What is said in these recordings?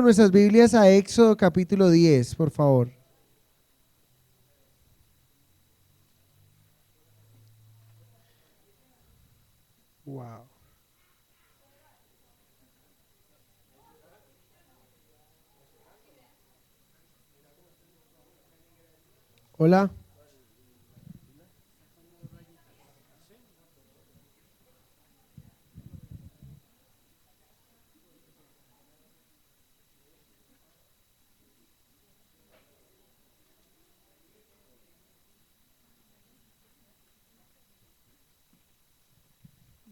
Nuestras Biblias a Éxodo capítulo 10, por favor. Wow. Hola.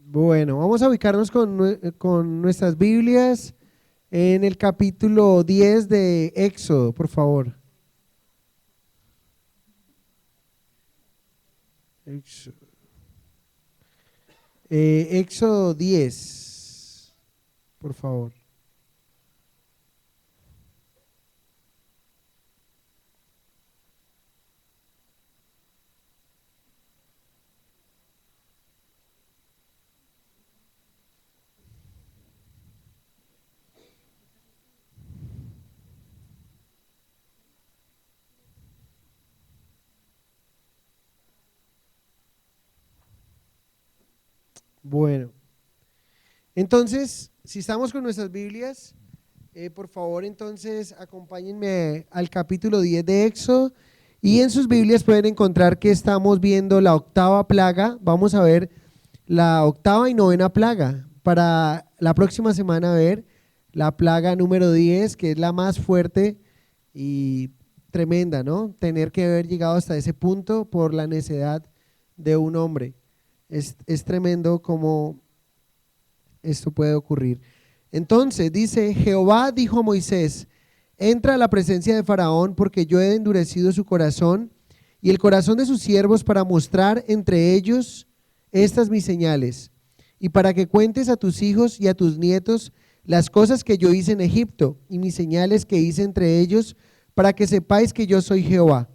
Bueno, vamos a ubicarnos con nuestras Biblias en el capítulo 10 de Éxodo, por favor. Éxodo, Éxodo 10, por favor. Bueno, entonces, si estamos con nuestras Biblias, por favor, entonces acompáñenme al capítulo 10 de Éxodo y en sus Biblias pueden encontrar que estamos viendo la octava plaga. Vamos a ver la octava y novena plaga. Para la próxima semana ver la plaga número 10, que es la más fuerte y tremenda, ¿no? Tener que haber llegado hasta ese punto por la necedad de un hombre. Es tremendo cómo esto puede ocurrir. Entonces dice, Jehová dijo a Moisés, entra a la presencia de Faraón porque yo he endurecido su corazón y el corazón de sus siervos para mostrar entre ellos estas mis señales y para que cuentes a tus hijos y a tus nietos las cosas que yo hice en Egipto y mis señales que hice entre ellos para que sepáis que yo soy Jehová.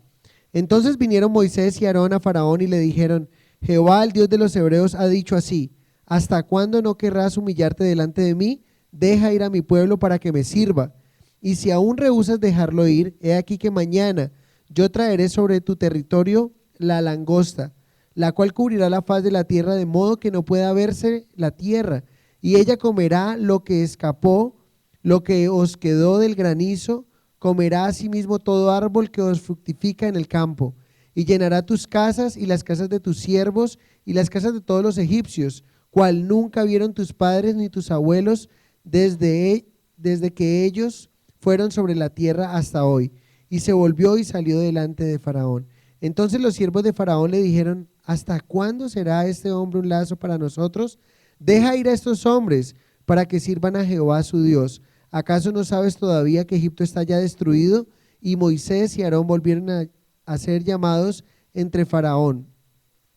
Entonces vinieron Moisés y Aarón a Faraón y le dijeron, Jehová, el Dios de los hebreos, ha dicho así, ¿hasta cuándo no querrás humillarte delante de mí? Deja ir a mi pueblo para que me sirva. Y si aún rehusas dejarlo ir, he aquí que mañana yo traeré sobre tu territorio la langosta, la cual cubrirá la faz de la tierra de modo que no pueda verse la tierra. Y ella comerá lo que escapó, lo que os quedó del granizo, comerá asimismo todo árbol que os fructifica en el campo. Y llenará tus casas y las casas de tus siervos y las casas de todos los egipcios, cual nunca vieron tus padres ni tus abuelos desde que ellos fueron sobre la tierra hasta hoy. Y se volvió y salió delante de Faraón. Entonces los siervos de Faraón le dijeron, ¿hasta cuándo será este hombre un lazo para nosotros? Deja ir a estos hombres para que sirvan a Jehová su Dios. ¿Acaso no sabes todavía que Egipto está ya destruido? Y Moisés y Aarón volvieron a ser llamados entre Faraón,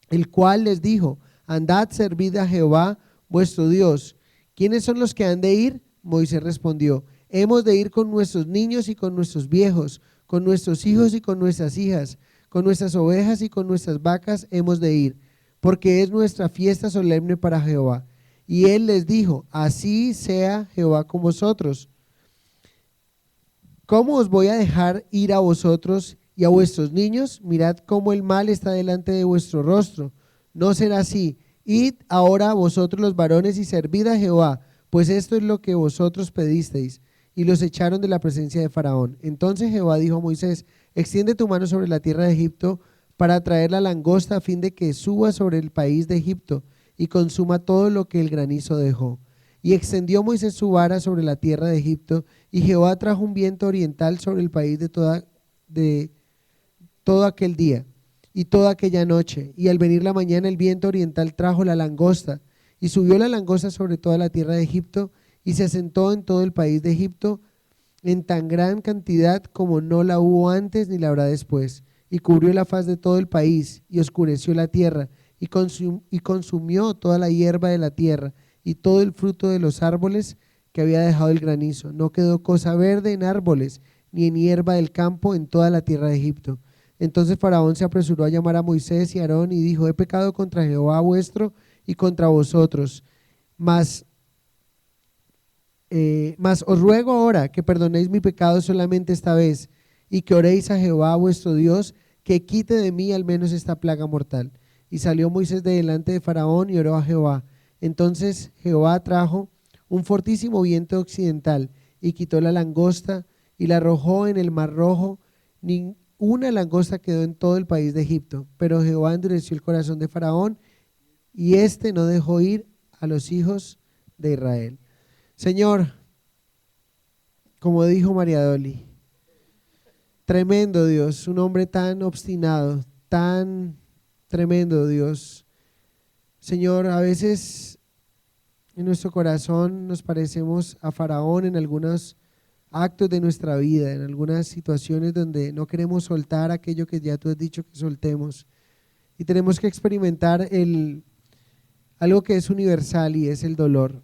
el cual les dijo, andad, servid a Jehová vuestro Dios. ¿Quiénes son los que han de ir? Moisés respondió, hemos de ir con nuestros niños y con nuestros viejos, con nuestros hijos y con nuestras hijas, con nuestras ovejas y con nuestras vacas hemos de ir, porque es nuestra fiesta solemne para Jehová. Y él les dijo, así sea Jehová con vosotros. ¿Cómo os voy a dejar ir a vosotros y a vuestros niños? Mirad cómo el mal está delante de vuestro rostro. No será así. Id ahora vosotros los varones y servid a Jehová, pues esto es lo que vosotros pedisteis. Y los echaron de la presencia de Faraón. Entonces Jehová dijo a Moisés, extiende tu mano sobre la tierra de Egipto para traer la langosta a fin de que suba sobre el país de Egipto y consuma todo lo que el granizo dejó. Y extendió Moisés su vara sobre la tierra de Egipto, y Jehová trajo un viento oriental sobre el país de todo aquel día y toda aquella noche. Y al venir la mañana el viento oriental trajo la langosta, y subió la langosta sobre toda la tierra de Egipto, y se asentó en todo el país de Egipto en tan gran cantidad como no la hubo antes ni la habrá después. Y cubrió la faz de todo el país, y oscureció la tierra, y consumió toda la hierba de la tierra, y todo el fruto de los árboles que había dejado el granizo. No quedó cosa verde en árboles, ni en hierba del campo en toda la tierra de Egipto. Entonces Faraón se apresuró a llamar a Moisés y a Aarón y dijo, he pecado contra Jehová vuestro y contra vosotros, mas mas os ruego ahora que perdonéis mi pecado solamente esta vez y que oréis a Jehová vuestro Dios, que quite de mí al menos esta plaga mortal. Y salió Moisés de delante de Faraón y oró a Jehová. Entonces Jehová trajo un fortísimo viento occidental y quitó la langosta y la arrojó en el mar rojo. Ninguna langosta quedó en todo el país de Egipto, pero Jehová endureció el corazón de Faraón y éste no dejó ir a los hijos de Israel. Señor, como dijo María Doli, tremendo Dios, un hombre tan obstinado, tan tremendo Dios. Señor, a veces en nuestro corazón nos parecemos a Faraón en algunos actos de nuestra vida, en algunas situaciones donde no queremos soltar aquello que ya tú has dicho que soltemos. Y tenemos que experimentar algo que es universal y es el dolor.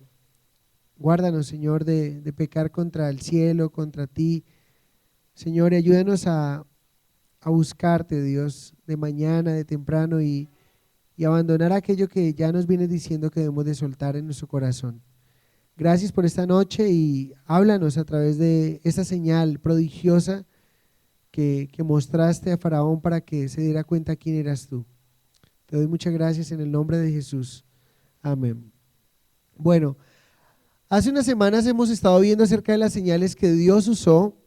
Guárdanos, Señor, de pecar contra el cielo, contra ti. Señor, y ayúdanos a buscarte, Dios, de mañana, de temprano y abandonar aquello que ya nos vienes diciendo que debemos de soltar en nuestro corazón. Gracias por esta noche y háblanos a través de esta señal prodigiosa que mostraste a Faraón para que se diera cuenta quién eras tú. Te doy muchas gracias en el nombre de Jesús. Amén. Bueno, hace unas semanas hemos estado viendo acerca de las señales que Dios usó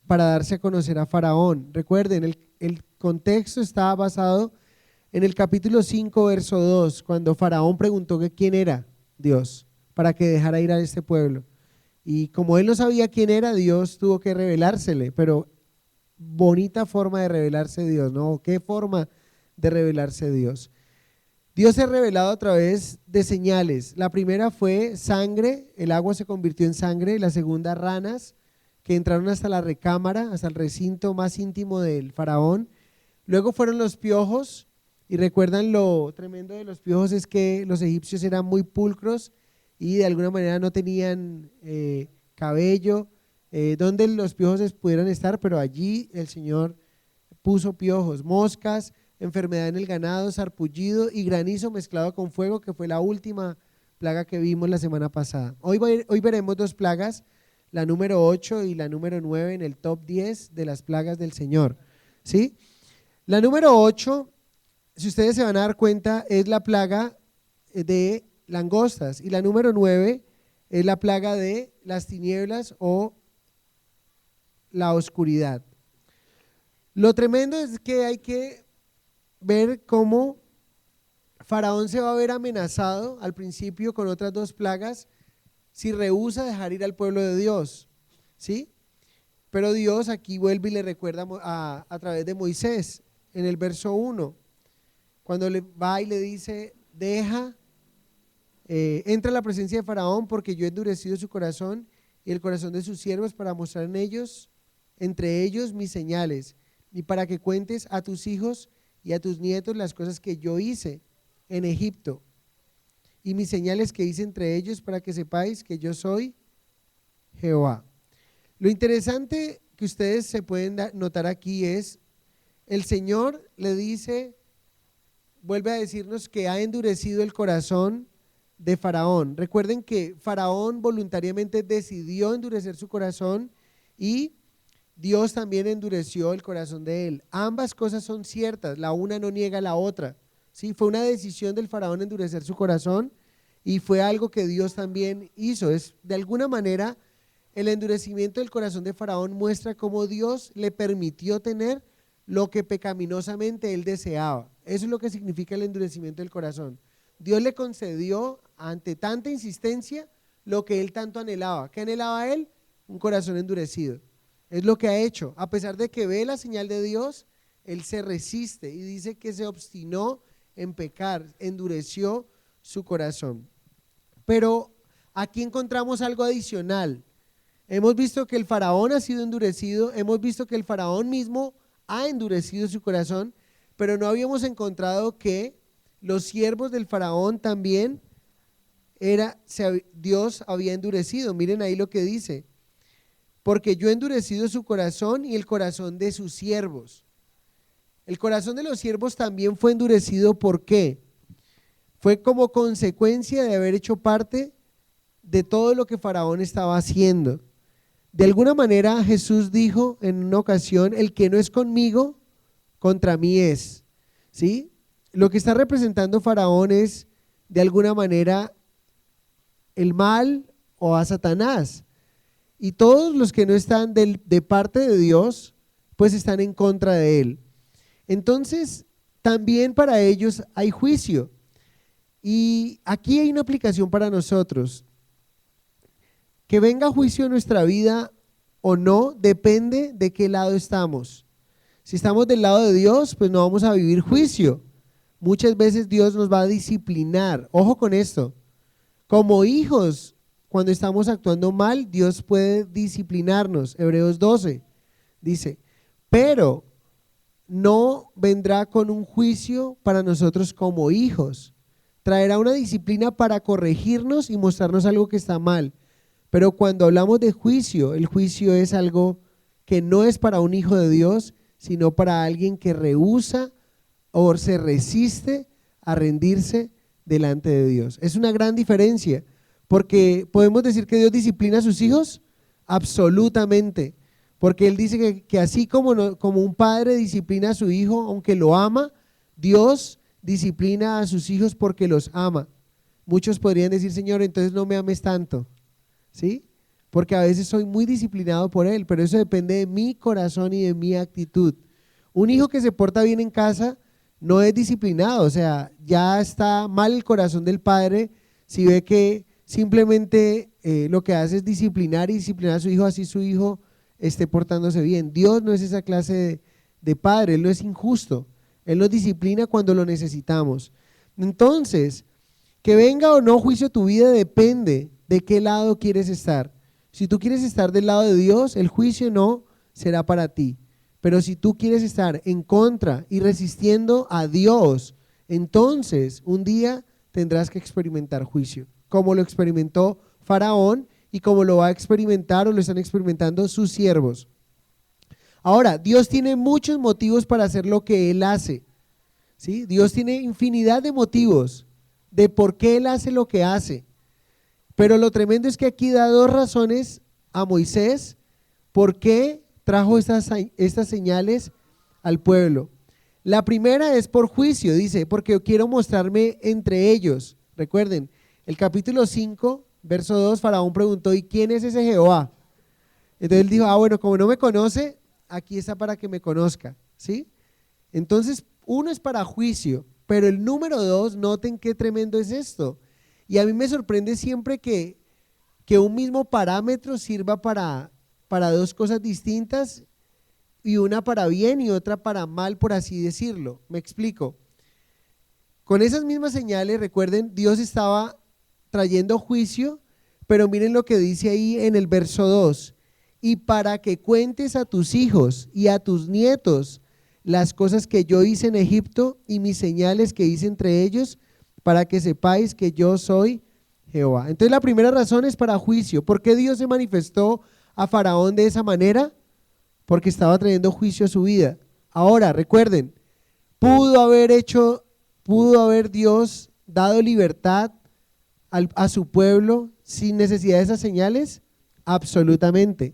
para darse a conocer a Faraón. Recuerden, el contexto está basado en el capítulo 5, verso 2, cuando Faraón preguntó que quién era Dios para que dejara ir a este pueblo. Y como él no sabía quién era, Dios tuvo que revelársele, pero bonita forma de revelarse Dios, ¿no? ¿Qué forma de revelarse Dios? Dios se ha revelado a través de señales. La primera fue sangre, el agua se convirtió en sangre. La segunda, ranas que entraron hasta la recámara, hasta el recinto más íntimo del faraón. Luego fueron los piojos, y recuerdan lo tremendo de los piojos es que los egipcios eran muy pulcros y de alguna manera no tenían cabello, donde los piojos pudieran estar, pero allí el Señor puso piojos, moscas, enfermedad en el ganado, sarpullido y granizo mezclado con fuego, que fue la última plaga que vimos la semana pasada. Hoy veremos dos plagas, la número 8 y la número 9 en el top 10 de las plagas del Señor, ¿sí? La número 8, si ustedes se van a dar cuenta, es la plaga de langostas y la número 9 es la plaga de las tinieblas o la oscuridad. Lo tremendo es que hay que ver cómo Faraón se va a ver amenazado al principio con otras dos plagas si rehúsa dejar ir al pueblo de Dios, ¿sí? Pero Dios aquí vuelve y le recuerda a través de Moisés en el verso 1, cuando le va y le dice, entra a la presencia de Faraón porque yo he endurecido su corazón y el corazón de sus siervos para mostrar entre ellos mis señales y para que cuentes a tus hijos y a tus nietos las cosas que yo hice en Egipto y mis señales que hice entre ellos para que sepáis que yo soy Jehová. Lo interesante que ustedes se pueden notar aquí es, el Señor le dice, vuelve a decirnos que ha endurecido el corazón de Faraón. Recuerden que Faraón voluntariamente decidió endurecer su corazón y Dios también endureció el corazón de él. Ambas cosas son ciertas, la una no niega la otra. ¿Sí? Fue una decisión del Faraón endurecer su corazón y fue algo que Dios también hizo. De alguna manera, el endurecimiento del corazón de Faraón muestra cómo Dios le permitió tener lo que pecaminosamente él deseaba. Eso es lo que significa el endurecimiento del corazón. Dios le concedió ante tanta insistencia lo que él tanto anhelaba. ¿Qué anhelaba él? Un corazón endurecido. Es lo que ha hecho. A pesar de que ve la señal de Dios, él se resiste y dice que se obstinó en pecar, endureció su corazón. Pero aquí encontramos algo adicional. Hemos visto que el faraón ha sido endurecido, hemos visto que el faraón mismo ha endurecido su corazón, pero no habíamos encontrado que los siervos del faraón también Dios había endurecido. Miren ahí lo que dice, porque yo he endurecido su corazón y el corazón de sus siervos. El corazón de los siervos también fue endurecido. ¿Por qué? Fue como consecuencia de haber hecho parte de todo lo que Faraón estaba haciendo. De alguna manera Jesús dijo en una ocasión, el que no es conmigo, contra mí es. ¿Sí? Lo que está representando Faraón es de alguna manera el mal o a Satanás. Y todos los que no están de parte de Dios, pues están en contra de él. Entonces, también para ellos hay juicio. Y aquí hay una aplicación para nosotros. Que venga juicio en nuestra vida o no, depende de qué lado estamos. Si estamos del lado de Dios, pues no vamos a vivir juicio. Muchas veces Dios nos va a disciplinar. Ojo con esto. Como hijos, cuando estamos actuando mal, Dios puede disciplinarnos. Hebreos 12 dice, pero no vendrá con un juicio para nosotros como hijos. Traerá una disciplina para corregirnos y mostrarnos algo que está mal. Pero cuando hablamos de juicio, el juicio es algo que no es para un hijo de Dios, sino para alguien que rehúsa o se resiste a rendirse delante de Dios. Es una gran diferencia, porque podemos decir que Dios disciplina a sus hijos, absolutamente, porque Él dice que así como un padre disciplina a su hijo, aunque lo ama, Dios disciplina a sus hijos porque los ama. Muchos podrían decir, Señor, entonces no me ames tanto, ¿sí? Porque a veces soy muy disciplinado por Él, pero eso depende de mi corazón y de mi actitud. Un hijo que se porta bien en casa no es disciplinado, o sea, ya está mal el corazón del padre si ve que simplemente lo que hace es disciplinar a su hijo, así su hijo esté portándose bien. Dios no es esa clase de padre, Él no es injusto, Él nos disciplina cuando lo necesitamos. Entonces, que venga o no juicio a tu vida depende de qué lado quieres estar. Si tú quieres estar del lado de Dios, el juicio no será para ti. Pero si tú quieres estar en contra y resistiendo a Dios, entonces un día tendrás que experimentar juicio, como lo experimentó Faraón y como lo va a experimentar o lo están experimentando sus siervos. Ahora, Dios tiene muchos motivos para hacer lo que Él hace, ¿sí? Dios tiene infinidad de motivos de por qué Él hace lo que hace. Pero lo tremendo es que aquí da dos razones a Moisés por qué trajo estas señales al pueblo. La primera es por juicio, dice, porque quiero mostrarme entre ellos. Recuerden, el capítulo 5, verso 2, Faraón preguntó, ¿y quién es ese Jehová? Entonces él dijo, bueno, como no me conoce, aquí está para que me conozca, ¿sí? Entonces, uno es para juicio, pero el número 2, noten qué tremendo es esto. Y a mí me sorprende siempre que un mismo parámetro sirva para dos cosas distintas y una para bien y otra para mal, por así decirlo. Me explico. Con esas mismas señales, recuerden, Dios estaba trayendo juicio, pero miren lo que dice ahí en el verso 2. Y para que cuentes a tus hijos y a tus nietos las cosas que yo hice en Egipto y mis señales que hice entre ellos, para que sepáis que yo soy Jehová. Entonces la primera razón es para juicio. ¿Por qué Dios se manifestó a Faraón de esa manera? Porque estaba trayendo juicio a su vida. Ahora, recuerden, pudo haber Dios dado libertad a su pueblo sin necesidad de esas señales, absolutamente,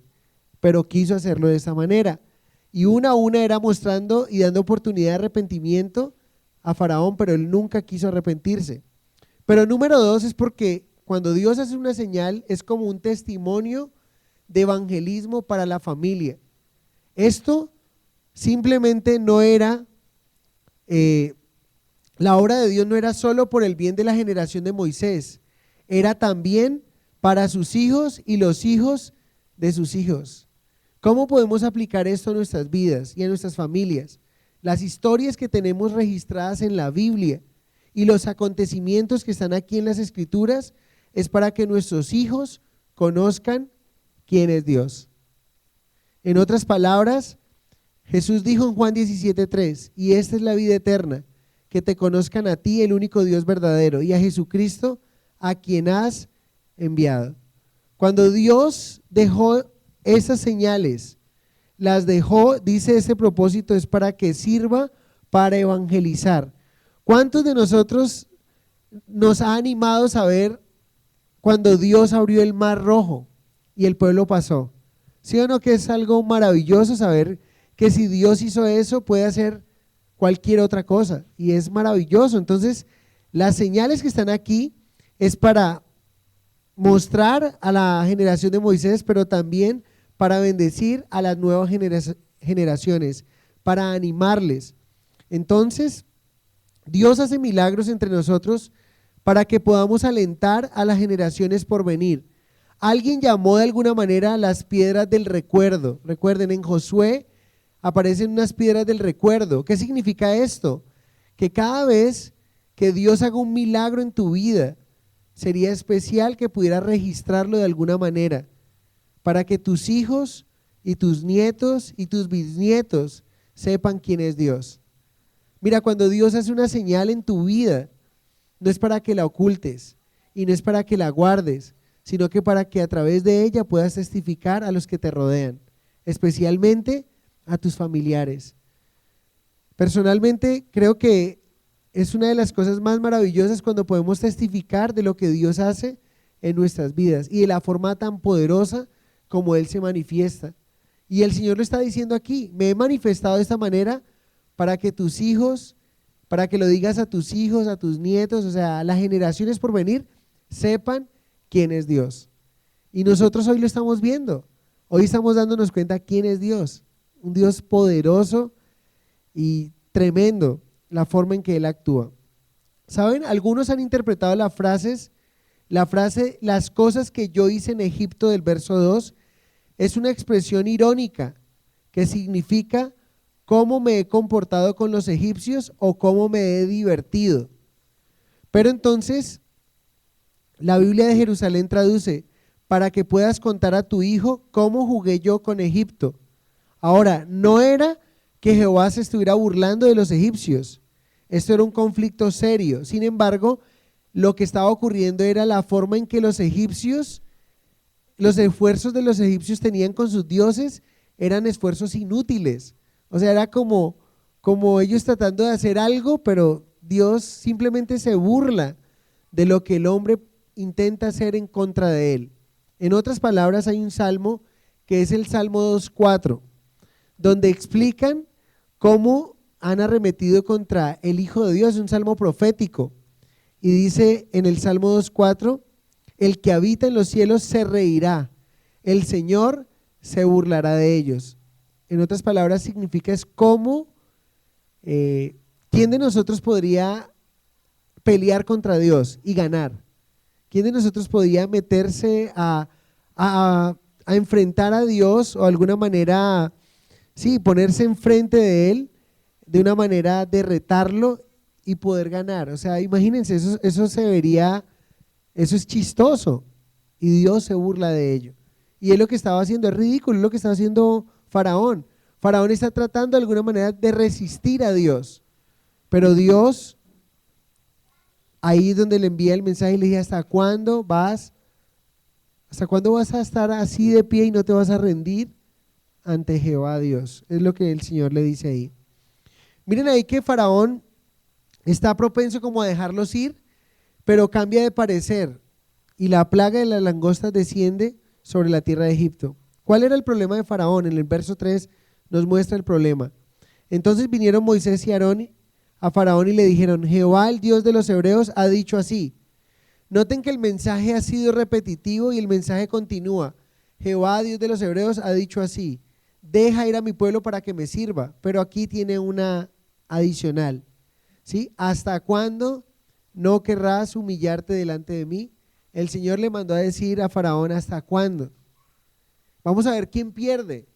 pero quiso hacerlo de esa manera. Y una a una era mostrando y dando oportunidad de arrepentimiento a Faraón, pero él nunca quiso arrepentirse. Pero número 2 es porque cuando Dios hace una señal es como un testimonio de evangelismo para la familia. Esto simplemente no era, la obra de Dios no era solo por el bien de la generación de Moisés, era también para sus hijos y los hijos de sus hijos. ¿Cómo podemos aplicar esto a nuestras vidas y a nuestras familias? Las historias que tenemos registradas en la Biblia y los acontecimientos que están aquí en las Escrituras es para que nuestros hijos conozcan quién es Dios. En otras palabras, Jesús dijo en Juan 17:3, y esta es la vida eterna, que te conozcan a ti, el único Dios verdadero, y a Jesucristo, a quien has enviado. Cuando Dios dejó esas señales, las dejó, dice, ese propósito es para que sirva para evangelizar. ¿Cuántos de nosotros nos ha animado a saber cuando Dios abrió el mar rojo y el pueblo pasó. ¿Sí o no que es algo maravilloso saber que si Dios hizo eso puede hacer cualquier otra cosa? Y es maravilloso. Entonces, las señales que están aquí es para mostrar a la generación de Moisés, pero también para bendecir a las nuevas generaciones, para animarles. Entonces, Dios hace milagros entre nosotros para que podamos alentar a las generaciones por venir. Alguien llamó de alguna manera las piedras del recuerdo. Recuerden, en Josué aparecen unas piedras del recuerdo. ¿Qué significa esto? Que cada vez que Dios haga un milagro en tu vida, sería especial que pudieras registrarlo de alguna manera, para que tus hijos y tus nietos y tus bisnietos sepan quién es Dios. Mira, cuando Dios hace una señal en tu vida, no es para que la ocultes y no es para que la guardes, sino que para que a través de ella puedas testificar a los que te rodean, especialmente a tus familiares. Personalmente creo que es una de las cosas más maravillosas cuando podemos testificar de lo que Dios hace en nuestras vidas y de la forma tan poderosa como Él se manifiesta. Y el Señor lo está diciendo aquí: me he manifestado de esta manera para que tus hijos, para que lo digas a tus hijos, a tus nietos, o sea, a las generaciones por venir, sepan quién es Dios. Y nosotros hoy lo estamos viendo. Hoy estamos dándonos cuenta quién es Dios. Un Dios poderoso y tremendo la forma en que Él actúa. ¿Saben? Algunos han interpretado la frase, las cosas que yo hice en Egipto del verso 2, es una expresión irónica que significa cómo me he comportado con los egipcios o cómo me he divertido. Pero entonces, la Biblia de Jerusalén traduce: para que puedas contar a tu hijo cómo jugué yo con Egipto. Ahora, no era que Jehová se estuviera burlando de los egipcios. Esto era un conflicto serio. Sin embargo, lo que estaba ocurriendo era la forma en que los egipcios, los esfuerzos de los egipcios tenían con sus dioses, eran esfuerzos inútiles. O sea, era como ellos tratando de hacer algo, pero Dios simplemente se burla de lo que el hombre intenta hacer en contra de él. En otras palabras, hay un salmo que es el Salmo 2:4, donde explican cómo han arremetido contra el Hijo de Dios, un salmo profético. Y dice en el Salmo 2:4: el que habita en los cielos se reirá, el Señor se burlará de ellos. En otras palabras, significa es cómo, ¿quién de nosotros podría pelear contra Dios y ganar? ¿Quién de nosotros podía meterse a enfrentar a Dios o de alguna manera, sí, ponerse enfrente de Él de una manera de retarlo y poder ganar? O sea, imagínense, eso se vería, eso es chistoso y Dios se burla de ello. Y él lo que estaba haciendo es ridículo, es lo que estaba haciendo Faraón. Faraón está tratando de alguna manera de resistir a Dios, pero Dios, ahí es donde le envía el mensaje y le dice: ¿hasta cuándo vas a estar así de pie y no te vas a rendir ante Jehová Dios? Es lo que el Señor le dice ahí. Miren ahí que Faraón está propenso como a dejarlos ir, pero cambia de parecer y la plaga de las langostas desciende sobre la tierra de Egipto. ¿Cuál era el problema de Faraón? En el verso 3 nos muestra el problema. Entonces vinieron Moisés y Aarón a Faraón y le dijeron: Jehová, el Dios de los hebreos, ha dicho así. Noten que el mensaje ha sido repetitivo y el mensaje continúa. Jehová, Dios de los hebreos, ha dicho así: deja ir a mi pueblo para que me sirva. Pero aquí tiene una adicional, ¿sí? ¿Hasta cuándo no querrás humillarte delante de mí? El Señor le mandó a decir a Faraón: ¿hasta cuándo? Vamos a ver quién pierde.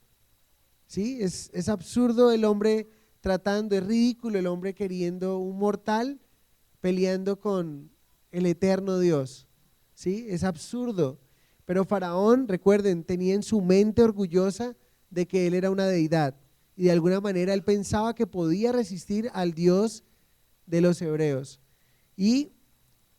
¿Sí? Es absurdo el hombre tratando, es ridículo el hombre queriendo un mortal peleando con el eterno Dios. ¿Sí? Es absurdo. Pero Faraón, recuerden, tenía en su mente orgullosa de que él era una deidad y de alguna manera él pensaba que podía resistir al Dios de los hebreos. Y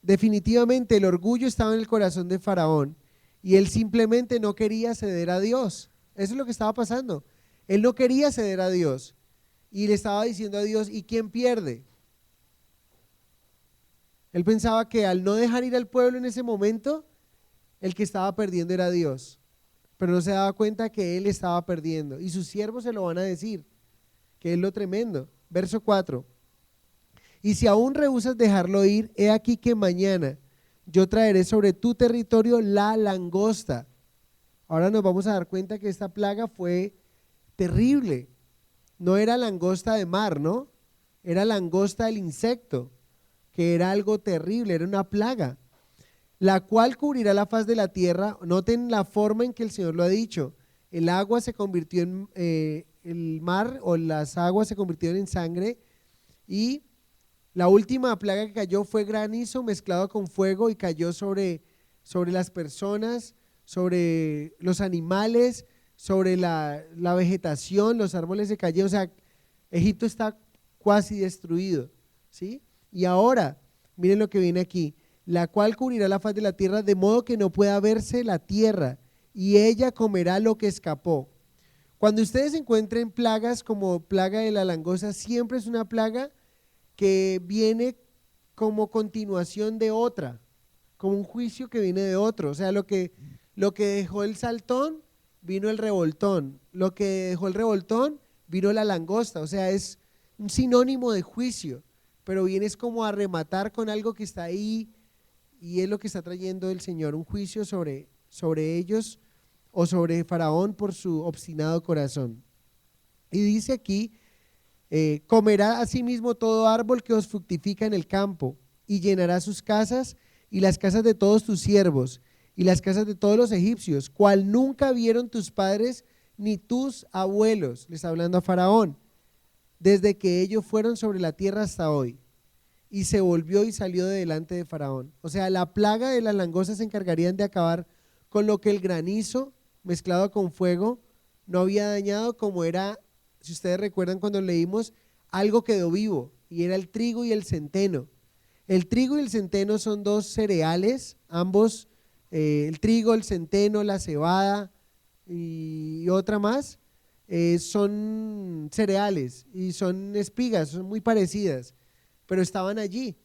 definitivamente el orgullo estaba en el corazón de Faraón y él simplemente no quería ceder a Dios. Eso es lo que estaba pasando. Él no quería ceder a Dios y le estaba diciendo a Dios: ¿y quién pierde? Él pensaba que al no dejar ir al pueblo en ese momento, el que estaba perdiendo era Dios, pero no se daba cuenta que él estaba perdiendo, y sus siervos se lo van a decir, que es lo tremendo. Verso 4: y si aún rehusas dejarlo ir, he aquí que mañana yo traeré sobre tu territorio la langosta. Ahora nos vamos a dar cuenta que esta plaga fue terrible. No era langosta de mar, ¿no? Era langosta del insecto, que era algo terrible, era una plaga, la cual cubrirá la faz de la tierra. Noten la forma en que el Señor lo ha dicho. El agua se convirtió en, el mar o las aguas se convirtieron en sangre, y la última plaga que cayó fue granizo mezclado con fuego, y cayó sobre las personas, sobre los animales, sobre la vegetación, los árboles se cayeron. O sea, Egipto está casi destruido, ¿sí? Y ahora, miren lo que viene aquí: la cual cubrirá la faz de la tierra, de modo que no pueda verse la tierra, y ella comerá lo que escapó. Cuando ustedes encuentren plagas como plaga de la langosta, siempre es una plaga que viene como continuación de otra, como un juicio que viene de otro. O sea, lo que dejó el saltón, vino el revoltón. Lo que dejó el revoltón, vino la langosta. O sea, es un sinónimo de juicio, pero vienes como a rematar con algo que está ahí, y es lo que está trayendo el Señor, un juicio sobre ellos, o sobre Faraón por su obstinado corazón. Y dice aquí: comerá asimismo todo árbol que os fructifica en el campo, y llenará sus casas y las casas de todos tus siervos y las casas de todos los egipcios, cual nunca vieron tus padres ni tus abuelos. Le está hablando a Faraón, desde que ellos fueron sobre la tierra hasta hoy. Y se volvió y salió de delante de Faraón. O sea, la plaga de las langostas se encargarían de acabar con lo que el granizo mezclado con fuego no había dañado, como era, si ustedes recuerdan cuando leímos, algo quedó vivo, y era el trigo y el centeno. El trigo y el centeno son dos cereales, ambos, el trigo, el centeno, la cebada y otra más, son cereales y son espigas, son muy parecidas, pero estaban allí.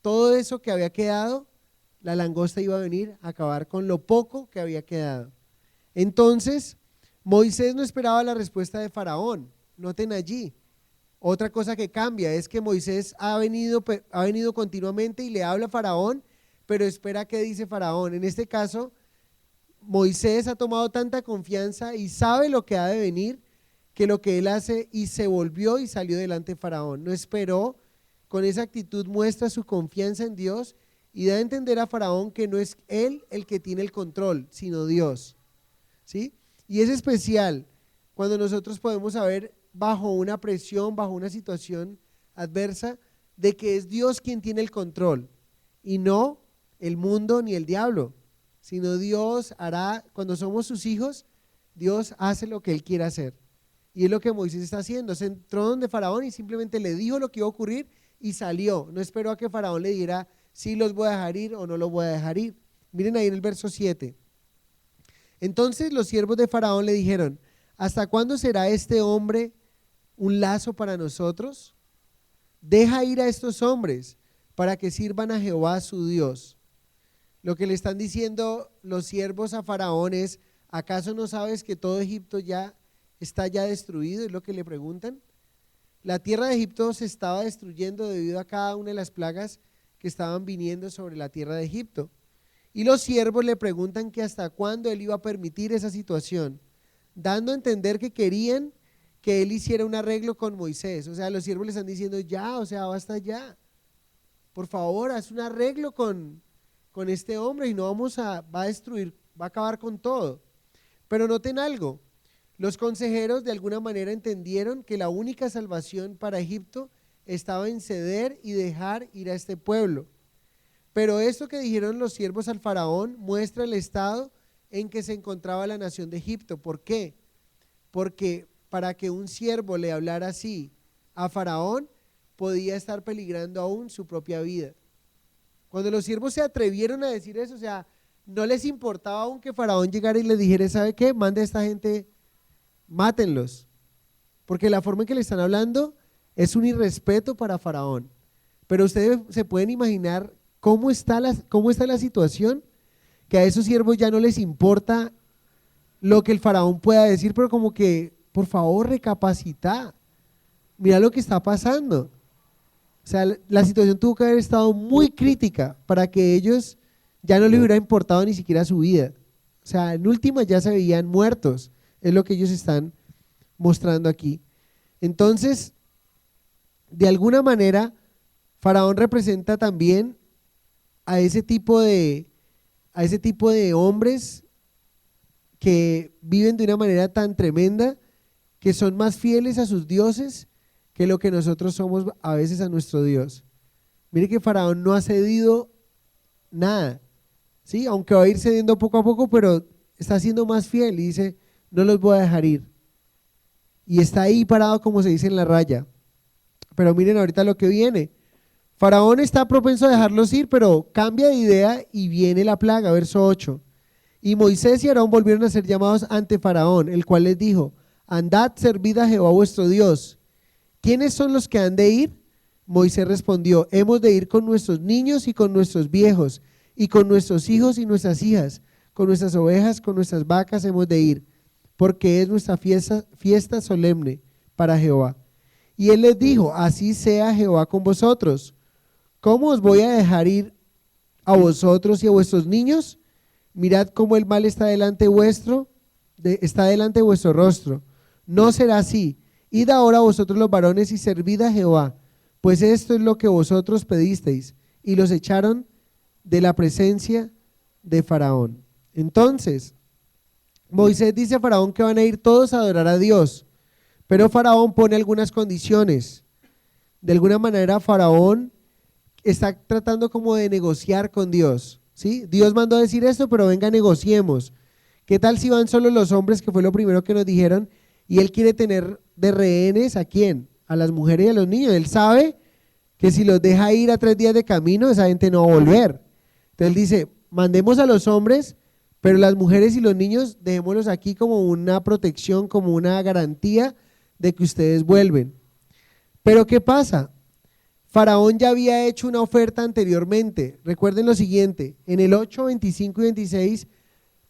Todo eso que había quedado, la langosta iba a venir a acabar con lo poco que había quedado. Entonces, Moisés no esperaba la respuesta de Faraón. Noten allí, otra cosa que cambia es que Moisés ha venido continuamente y le habla a Faraón, pero espera qué dice Faraón. En este caso, Moisés ha tomado tanta confianza y sabe lo que ha de venir, que lo que él hace, y se volvió y salió delante de Faraón. No esperó. Con esa actitud muestra su confianza en Dios y da a entender a Faraón que no es él el que tiene el control, sino Dios, ¿sí? Y es especial cuando nosotros podemos saber, bajo una presión, bajo una situación adversa, de que es Dios quien tiene el control y no el mundo ni el diablo, sino Dios hará. Cuando somos sus hijos, Dios hace lo que Él quiere hacer, y es lo que Moisés está haciendo. Se entró donde Faraón y simplemente le dijo lo que iba a ocurrir y salió. No esperó a que Faraón le diera si los voy a dejar ir o no los voy a dejar ir. Miren ahí en el verso 7. Entonces los siervos de Faraón le dijeron: ¿hasta cuándo será este hombre un lazo para nosotros? Deja ir a estos hombres para que sirvan a Jehová su Dios. Lo que le están diciendo los siervos a Faraón es: ¿acaso no sabes que todo Egipto ya está destruido? Es lo que le preguntan. La tierra de Egipto se estaba destruyendo debido a cada una de las plagas que estaban viniendo sobre la tierra de Egipto. Y los siervos le preguntan que hasta cuándo él iba a permitir esa situación, dando a entender que querían que él hiciera un arreglo con Moisés. O sea, los siervos le están diciendo: ya, o sea, basta ya. Por favor, haz un arreglo con este hombre y no va a destruir, va a acabar con todo. Pero noten algo. Los consejeros de alguna manera entendieron que la única salvación para Egipto estaba en ceder y dejar ir a este pueblo. Pero esto que dijeron los siervos al faraón muestra el estado en que se encontraba la nación de Egipto. ¿Por qué? Porque para que un siervo le hablara así a faraón, podía estar peligrando aún su propia vida. Cuando los siervos se atrevieron a decir eso, o sea, no les importaba aún que faraón llegara y les dijera: ¿sabe qué? Mande a esta gente, mátenlos, porque la forma en que le están hablando es un irrespeto para faraón. Pero ustedes se pueden imaginar cómo está la situación. que a esos siervos ya no les importa lo que el faraón pueda decir, pero como que, por favor, recapacita, mira lo que está pasando. O sea, la situación tuvo que haber estado muy crítica para que ellos ya no les hubiera importado ni siquiera su vida. O sea, en última ya se veían muertos, es lo que ellos están mostrando aquí. Entonces, de alguna manera, Faraón representa también a ese tipo de hombres que viven de una manera tan tremenda, que son más fieles a sus dioses que lo que nosotros somos a veces a nuestro Dios. Mire que Faraón no ha cedido nada, ¿sí? Aunque va a ir cediendo poco a poco, pero está siendo más fiel y dice, no los voy a dejar ir. Y está ahí parado, como se dice en la raya. Pero miren ahorita lo que viene. Faraón está propenso a dejarlos ir, pero cambia de idea y viene la plaga, verso 8. Y Moisés y Aarón volvieron a ser llamados ante Faraón, el cual les dijo, andad, servid a Jehová vuestro Dios. ¿Quiénes son los que han de ir? Moisés respondió, hemos de ir con nuestros niños y con nuestros viejos, y con nuestros hijos y nuestras hijas, con nuestras ovejas, con nuestras vacas hemos de ir, porque es nuestra fiesta solemne para Jehová. Y él les dijo, así sea Jehová con vosotros. ¿Cómo os voy a dejar ir a vosotros y a vuestros niños? Mirad cómo el mal está delante vuestro, está delante de vuestro rostro. No será así. Id ahora vosotros los varones y servid a Jehová, pues esto es lo que vosotros pedisteis. Y los echaron de la presencia de Faraón. Entonces, Moisés dice a Faraón que van a ir todos a adorar a Dios, pero Faraón pone algunas condiciones. De alguna manera Faraón está tratando como de negociar con Dios, ¿sí? Dios mandó a decir esto, pero venga, negociemos. ¿Qué tal si van solo los hombres, que fue lo primero que nos dijeron, y él quiere tener de rehenes a quién? A las mujeres y a los niños. Él sabe que si los deja ir a 3 días de camino, esa gente no va a volver. Entonces él dice, mandemos a los hombres, pero las mujeres y los niños dejémoslos aquí como una protección, como una garantía de que ustedes vuelven. Pero ¿qué pasa? Faraón ya había hecho una oferta anteriormente. Recuerden lo siguiente, en el 8, 25 y 26,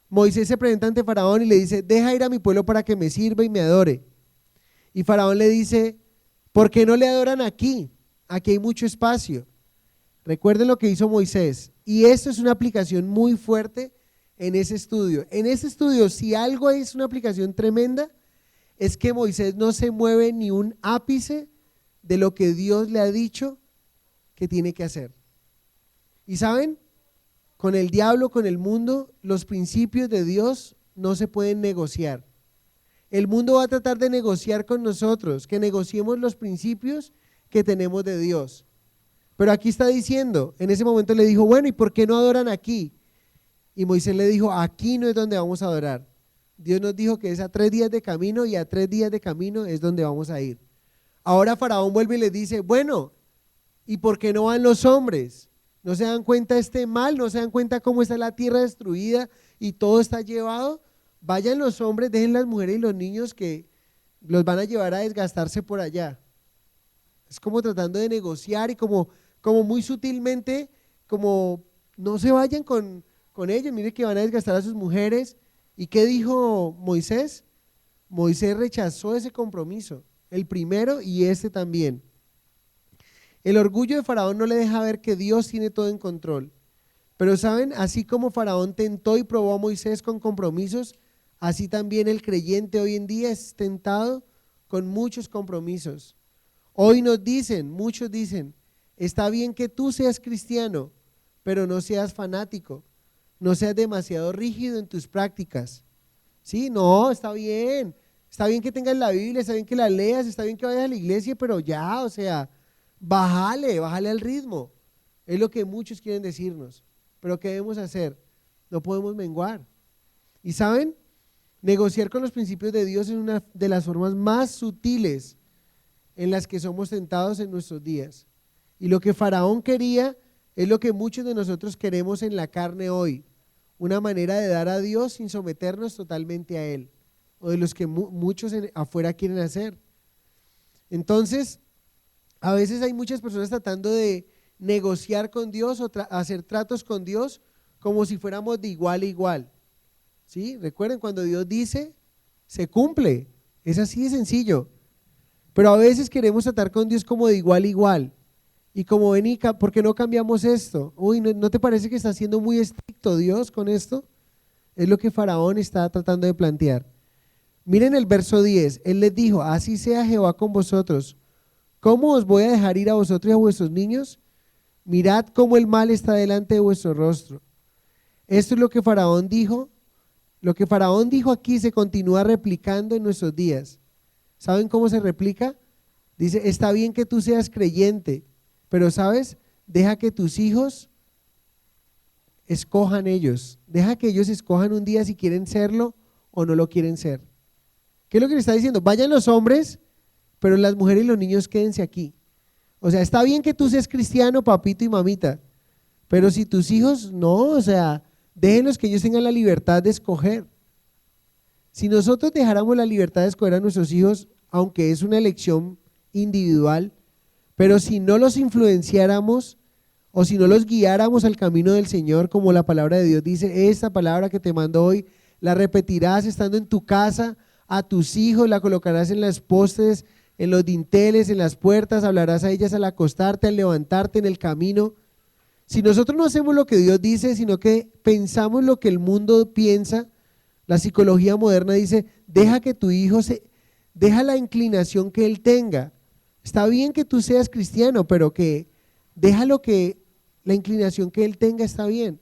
Moisés se presenta ante Faraón y le dice, deja ir a mi pueblo para que me sirva y me adore. Y Faraón le dice, ¿por qué no le adoran aquí? Aquí hay mucho espacio. Recuerden lo que hizo Moisés. Y esto es una aplicación muy fuerte en ese estudio. En ese estudio, si algo es una aplicación tremenda, es que Moisés no se mueve ni un ápice de lo que Dios le ha dicho que tiene que hacer. Y saben, con el diablo, con el mundo, los principios de Dios no se pueden negociar. El mundo va a tratar de negociar con nosotros, que negociemos los principios que tenemos de Dios. Pero aquí está diciendo, en ese momento le dijo, bueno, ¿y por qué no adoran aquí? Y Moisés le dijo, aquí no es donde vamos a adorar. Dios nos dijo que es a 3 días de camino y a 3 días de camino es donde vamos a ir. Ahora Faraón vuelve y le dice, bueno, ¿y por qué no van los hombres? ¿No se dan cuenta este mal? ¿No se dan cuenta cómo está la tierra destruida y todo está llevado? Vayan los hombres, dejen las mujeres y los niños que los van a llevar a desgastarse por allá. Es como tratando de negociar y como muy sutilmente, como no se vayan con ellos, mire que van a desgastar a sus mujeres. ¿Y qué dijo Moisés? Moisés rechazó ese compromiso, el primero y este también. El orgullo de Faraón no le deja ver que Dios tiene todo en control. Pero saben, así como Faraón tentó y probó a Moisés con compromisos, así también el creyente hoy en día es tentado con muchos compromisos. Hoy nos dicen, muchos dicen, está bien que tú seas cristiano, pero no seas fanático, no seas demasiado rígido en tus prácticas. Sí, no, está bien que tengas la Biblia, está bien que la leas, está bien que vayas a la iglesia, pero ya, o sea, bájale al ritmo. Es lo que muchos quieren decirnos. Pero ¿qué debemos hacer? No podemos menguar. Y ¿saben? Negociar con los principios de Dios es una de las formas más sutiles en las que somos tentados en nuestros días. Y lo que Faraón quería es lo que muchos de nosotros queremos en la carne hoy. Una manera de dar a Dios sin someternos totalmente a Él. O de los que muchos afuera quieren hacer. Entonces, a veces hay muchas personas tratando de negociar con Dios o hacer tratos con Dios como si fuéramos de igual a igual. ¿Sí? Recuerden, cuando Dios dice, se cumple. Es así de sencillo. Pero a veces queremos tratar con Dios como de igual a igual. Y como ven, ¿por qué no cambiamos esto? Uy, ¿no te parece que está siendo muy estricto Dios con esto? Es lo que Faraón está tratando de plantear. Miren el verso 10. Él les dijo, así sea Jehová con vosotros. ¿Cómo os voy a dejar ir a vosotros y a vuestros niños? Mirad cómo el mal está delante de vuestro rostro. Esto es lo que Faraón dijo. Lo que Faraón dijo aquí se continúa replicando en nuestros días. ¿Saben cómo se replica? Dice, está bien que tú seas creyente, pero ¿sabes? Deja que tus hijos escojan ellos. Deja que ellos escojan un día si quieren serlo o no lo quieren ser. ¿Qué es lo que le está diciendo? Vayan los hombres, pero las mujeres y los niños quédense aquí. O sea, está bien que tú seas cristiano, papito y mamita, pero si tus hijos no, o sea, déjenlos que ellos tengan la libertad de escoger. Si nosotros dejáramos la libertad de escoger a nuestros hijos, aunque es una elección individual, pero si no los influenciáramos o si no los guiáramos al camino del Señor, como la palabra de Dios dice, esta palabra que te mando hoy, la repetirás estando en tu casa, a tus hijos, la colocarás en las postes, en los dinteles, en las puertas, hablarás a ellas al acostarte, al levantarte en el camino. Si nosotros no hacemos lo que Dios dice, sino que pensamos lo que el mundo piensa, la psicología moderna dice, deja que tu hijo deja la inclinación que él tenga. Está bien que tú seas cristiano, pero que déjalo que la inclinación que él tenga está bien.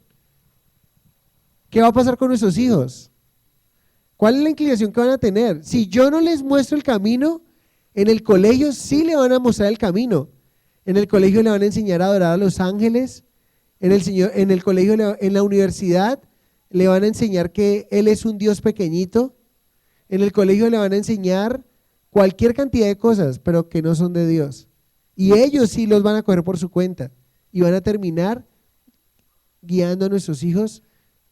¿Qué va a pasar con nuestros hijos? ¿Cuál es la inclinación que van a tener? Si yo no les muestro el camino, en el colegio sí le van a mostrar el camino. En el colegio le van a enseñar a adorar a los ángeles. En el colegio, en la universidad, le van a enseñar que Él es un Dios pequeñito. En el colegio le van a enseñar cualquier cantidad de cosas, pero que no son de Dios. Y ellos sí los van a coger por su cuenta y van a terminar guiando a nuestros hijos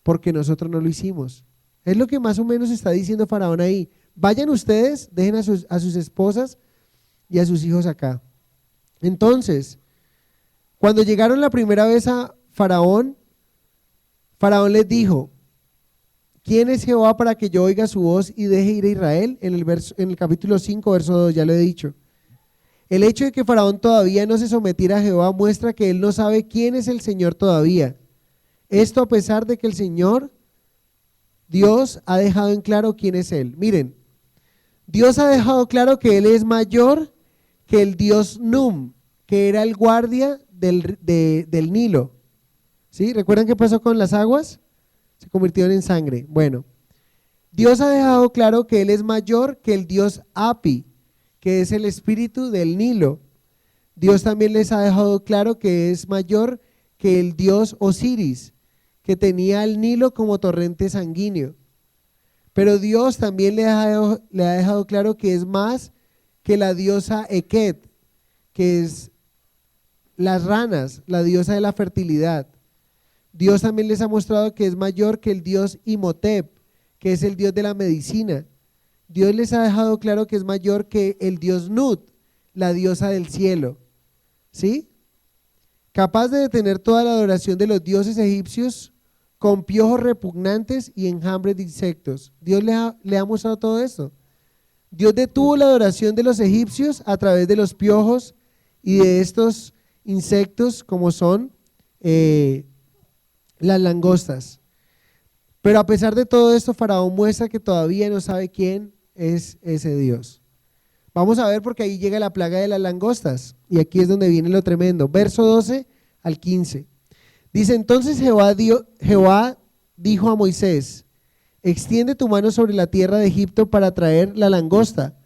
porque nosotros no lo hicimos. Es lo que más o menos está diciendo Faraón ahí. Vayan ustedes, dejen a sus esposas y a sus hijos acá. Entonces, cuando llegaron la primera vez a Faraón, Faraón les dijo, ¿quién es Jehová para que yo oiga su voz y deje ir a Israel? En el capítulo 5, verso 2, ya lo he dicho. El hecho de que Faraón todavía no se sometiera a Jehová muestra que él no sabe quién es el Señor todavía. Esto a pesar de que el Señor, Dios, ha dejado en claro quién es Él. Miren, Dios ha dejado claro que Él es mayor que el Dios Num, que era el guardia del Nilo. ¿Sí? ¿Recuerdan qué pasó con las aguas? Se convirtieron en sangre. Bueno, Dios ha dejado claro que Él es mayor que el Dios Api, que es el espíritu del Nilo. Dios también les ha dejado claro que es mayor que el Dios Osiris, que tenía el Nilo como torrente sanguíneo. Pero Dios también le ha dejado claro que es más que la diosa Eket, que es las ranas, la diosa de la fertilidad. Dios también les ha mostrado que es mayor que el dios Imhotep, que es el dios de la medicina. Dios les ha dejado claro que es mayor que el dios Nut, la diosa del cielo. ¿Sí? Capaz de detener toda la adoración de los dioses egipcios con piojos repugnantes y enjambres de insectos. Dios le ha mostrado todo esto. Dios detuvo la adoración de los egipcios a través de los piojos y de estos insectos como son las langostas. Pero a pesar de todo esto, Faraón muestra que todavía no sabe quién es ese Dios. Vamos a ver porque ahí llega la plaga de las langostas y aquí es donde viene lo tremendo. Verso 12 al 15. Dice, entonces Jehová dijo a Moisés, extiende tu mano sobre la tierra de Egipto para traer la langosta,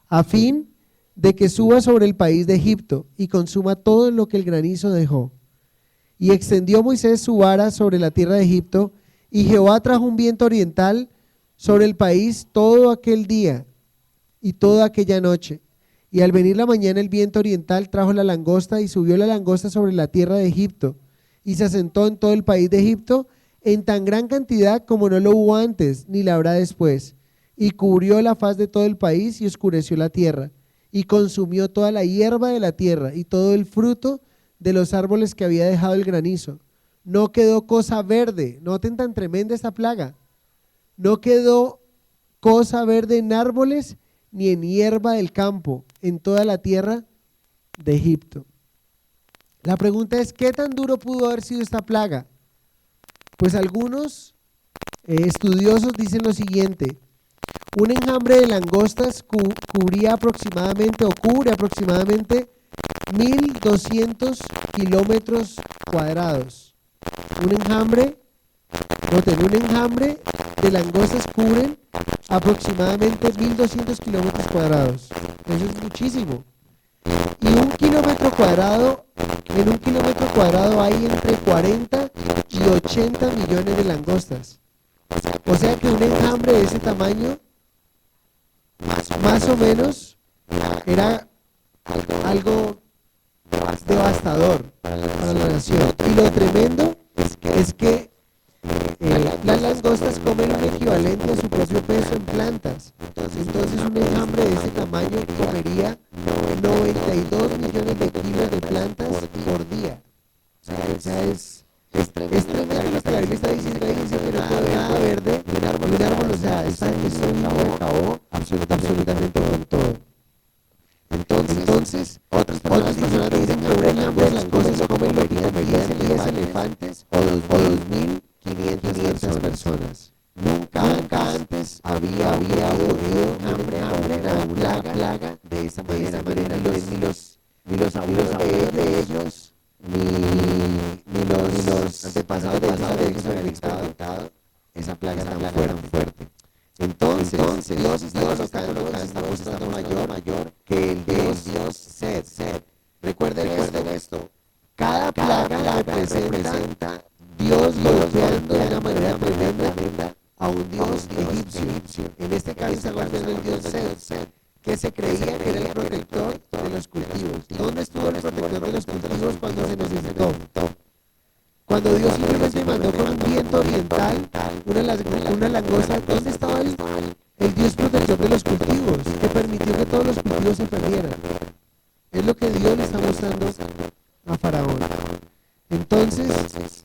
a fin de que suba sobre el país de Egipto y consuma todo lo que el granizo dejó. Y extendió Moisés su vara sobre la tierra de Egipto, y Jehová trajo un viento oriental sobre el país todo aquel día y toda aquella noche. Y al venir la mañana el viento oriental trajo la langosta, y subió la langosta sobre la tierra de Egipto, y se asentó en todo el país de Egipto en tan gran cantidad como no lo hubo antes, ni la habrá después. Y cubrió la faz de todo el país y oscureció la tierra, y consumió toda la hierba de la tierra y todo el fruto de los árboles que había dejado el granizo. no quedó cosa verde. Noten tan tremenda esta plaga. No quedó cosa verde en árboles ni en hierba del campo en toda la tierra de Egipto. La pregunta es, ¿qué tan duro pudo haber sido esta plaga? Pues algunos estudiosos dicen lo siguiente: un enjambre de langostas cubría aproximadamente o cubre aproximadamente 1.200 kilómetros cuadrados. Un enjambre, noten, un enjambre de langostas cubren aproximadamente 1.200 kilómetros cuadrados. Eso es muchísimo. Y un kilómetro cuadrado, en un kilómetro cuadrado hay entre 40 y 80 millones de langostas. O sea que un enjambre de ese tamaño, más o menos, era algo devastador para la nación. Y lo tremendo es que las langostas comen un equivalente a su propio peso en plantas. Entonces un enjambre de ese tamaño comería 92 millones de kilos de plantas por día. O sea, es tremendo lo que la Biblia está diciendo ahí, dice que no puede haber nada verde de un árbol, o sea, esto acabó absolutamente con todo. Entonces otras personas dicen que un enjambre de langostas comen lo que comerían 10 elefantes o 2.500 personas. Nunca antes había ocurrido una plaga de esa manera. Ni los abuelos de ellos, ni los antepasados de ellos habían experimentado esa plaga tan fuerte. Entonces Dios está colocando esta cosa mayor que el Dios Set. Recuerden esto. Cada plaga representa Dios golpeando de una manera tremenda a un Dios egipcio. En este caso está golpeando el Dios Set, que se creía que era el protector de los cultivos. ¿Dónde estuvo el protector de los cultivos cuando se necesitó? Cuando Dios simplemente mandó con un viento oriental una langosta, ¿dónde estaba el Dios protector de los cultivos, que permitió que todos los cultivos se perdieran? Es lo que Dios le está mostrando a Faraón. Entonces,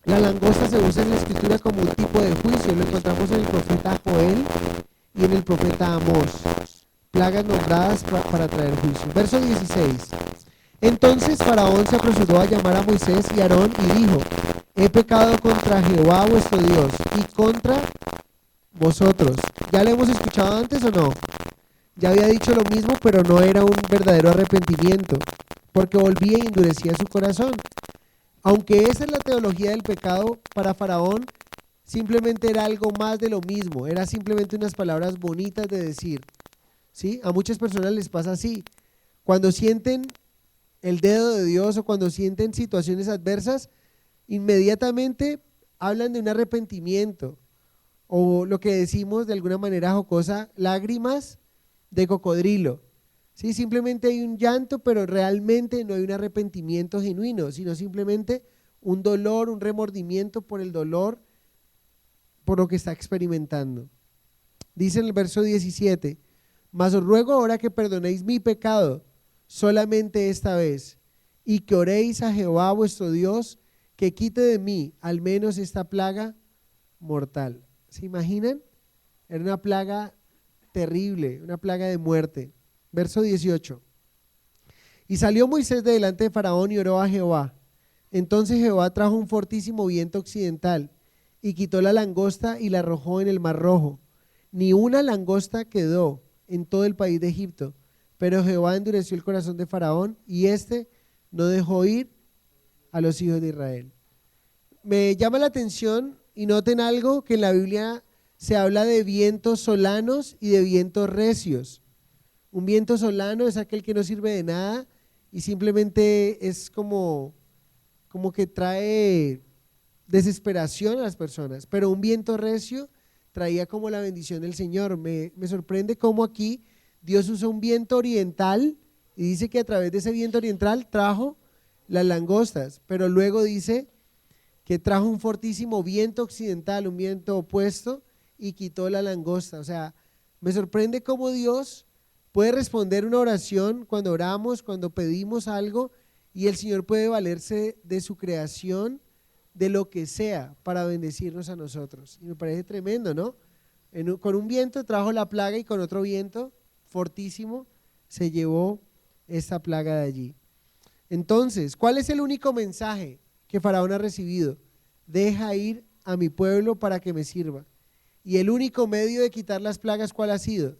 la langosta se usa en la escritura como un tipo de juicio. Lo encontramos en el profeta Joel y en el profeta Amós. Plagas nombradas para traer juicio. Verso 16. Entonces Faraón se apresuró a llamar a Moisés y Aarón y dijo: he pecado contra Jehová vuestro Dios y contra vosotros. ¿Ya lo hemos escuchado antes o no? Ya había dicho lo mismo, pero no era un verdadero arrepentimiento, porque volvía y endurecía su corazón. Aunque esa es la teología del pecado, para Faraón simplemente era algo más de lo mismo, era simplemente unas palabras bonitas de decir, ¿sí? A muchas personas les pasa así. Cuando sienten el dedo de Dios o cuando sienten situaciones adversas, inmediatamente hablan de un arrepentimiento, o lo que decimos de alguna manera jocosa, lágrimas de cocodrilo. Sí, simplemente hay un llanto, pero realmente no hay un arrepentimiento genuino, sino simplemente un dolor, un remordimiento por el dolor, por lo que está experimentando. Dice en el verso 17: mas os ruego ahora que perdonéis mi pecado solamente esta vez, y que oréis a Jehová vuestro Dios, que quite de mí al menos esta plaga mortal. ¿Se imaginan? Era una plaga terrible, una plaga de muerte. Verso 18. Y salió Moisés de delante de Faraón y oró a Jehová. Entonces Jehová trajo un fortísimo viento occidental y quitó la langosta y la arrojó en el mar Rojo. Ni una langosta quedó en todo el país de Egipto, pero Jehová endureció el corazón de Faraón y éste no dejó ir a los hijos de Israel. Me llama la atención y noten algo, que en la Biblia se habla de vientos solanos y de vientos recios. Un viento solano es aquel que no sirve de nada y simplemente es como que trae desesperación a las personas, pero un viento recio traía como la bendición del Señor. Me sorprende cómo aquí Dios usa un viento oriental y dice que a través de ese viento oriental trajo las langostas, pero luego dice que trajo un fortísimo viento occidental, un viento opuesto, y quitó la langosta. O sea, me sorprende cómo Dios puede responder una oración cuando oramos, cuando pedimos algo, y el Señor puede valerse de su creación de lo que sea para bendecirnos a nosotros. Y me parece tremendo, ¿no? Con un viento trajo la plaga y con otro viento fortísimo se llevó esta plaga de allí. Entonces, ¿cuál es el único mensaje que Faraón ha recibido? Deja ir a mi pueblo para que me sirva. Y el único medio de quitar las plagas, ¿cuál ha sido?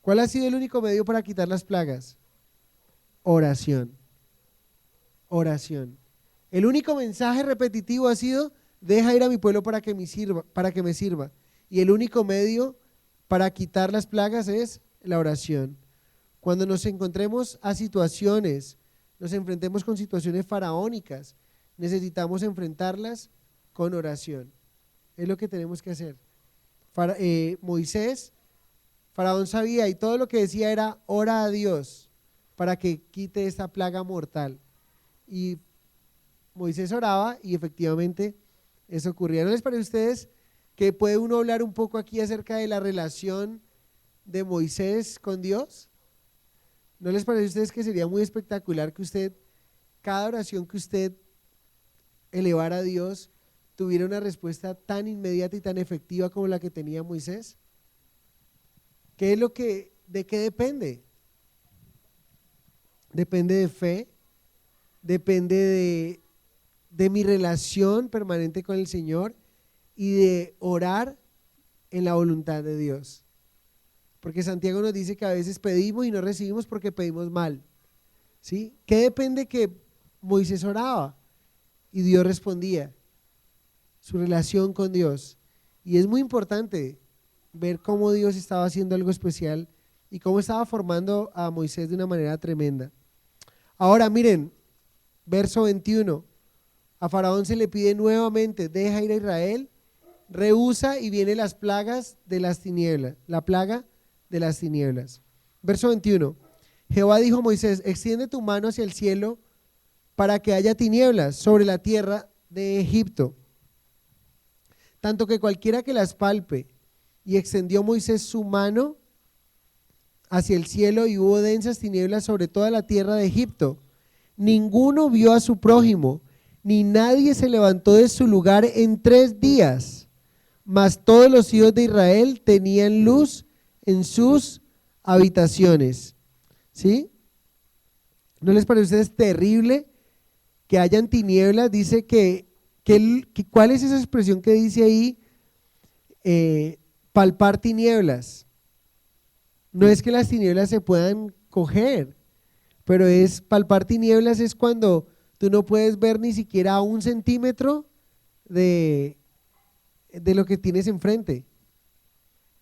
¿Cuál ha sido el único medio para quitar las plagas? Oración. Oración. El único mensaje repetitivo ha sido: deja ir a mi pueblo para que me sirva. Y el único medio para quitar las plagas es la oración. Cuando nos encontremos a situaciones, nos enfrentemos con situaciones faraónicas, necesitamos enfrentarlas con oración. Es lo que tenemos que hacer. Faraón sabía, y todo lo que decía era: ora a Dios para que quite esta plaga mortal. Y Moisés oraba y efectivamente eso ocurría. ¿No les parece a ustedes que puede uno hablar un poco aquí acerca de la relación de Moisés con Dios? ¿No les parece a ustedes que sería muy espectacular que cada oración que usted elevara a Dios tuviera una respuesta tan inmediata y tan efectiva como la que tenía Moisés? ¿De qué depende? Depende de fe, depende de mi relación permanente con el Señor y de orar en la voluntad de Dios. Porque Santiago nos dice que a veces pedimos y no recibimos porque pedimos mal. ¿Sí? ¿Qué depende que Moisés oraba y Dios respondía? Su relación con Dios. Y es muy importante ver cómo Dios estaba haciendo algo especial y cómo estaba formando a Moisés de una manera tremenda. Ahora miren, verso 21. A Faraón se le pide nuevamente: deja ir a Israel. Rehúsa y vienen las plagas de las tinieblas, la plaga de las tinieblas. Verso 21. Jehová dijo a Moisés: extiende tu mano hacia el cielo para que haya tinieblas sobre la tierra de Egipto, tanto que cualquiera que las palpe. Y extendió Moisés su mano hacia el cielo y hubo densas tinieblas sobre toda la tierra de Egipto. Ninguno vio a su prójimo, ni nadie se levantó de su lugar en 3 días. Mas todos los hijos de Israel tenían luz en sus habitaciones. ¿Sí? ¿No les parece a ustedes terrible que hayan tinieblas? Dice ¿cuál es esa expresión que dice ahí? Palpar tinieblas. No es que las tinieblas se puedan coger, pero palpar tinieblas es cuando tú no puedes ver ni siquiera a 1 centímetro de lo que tienes enfrente.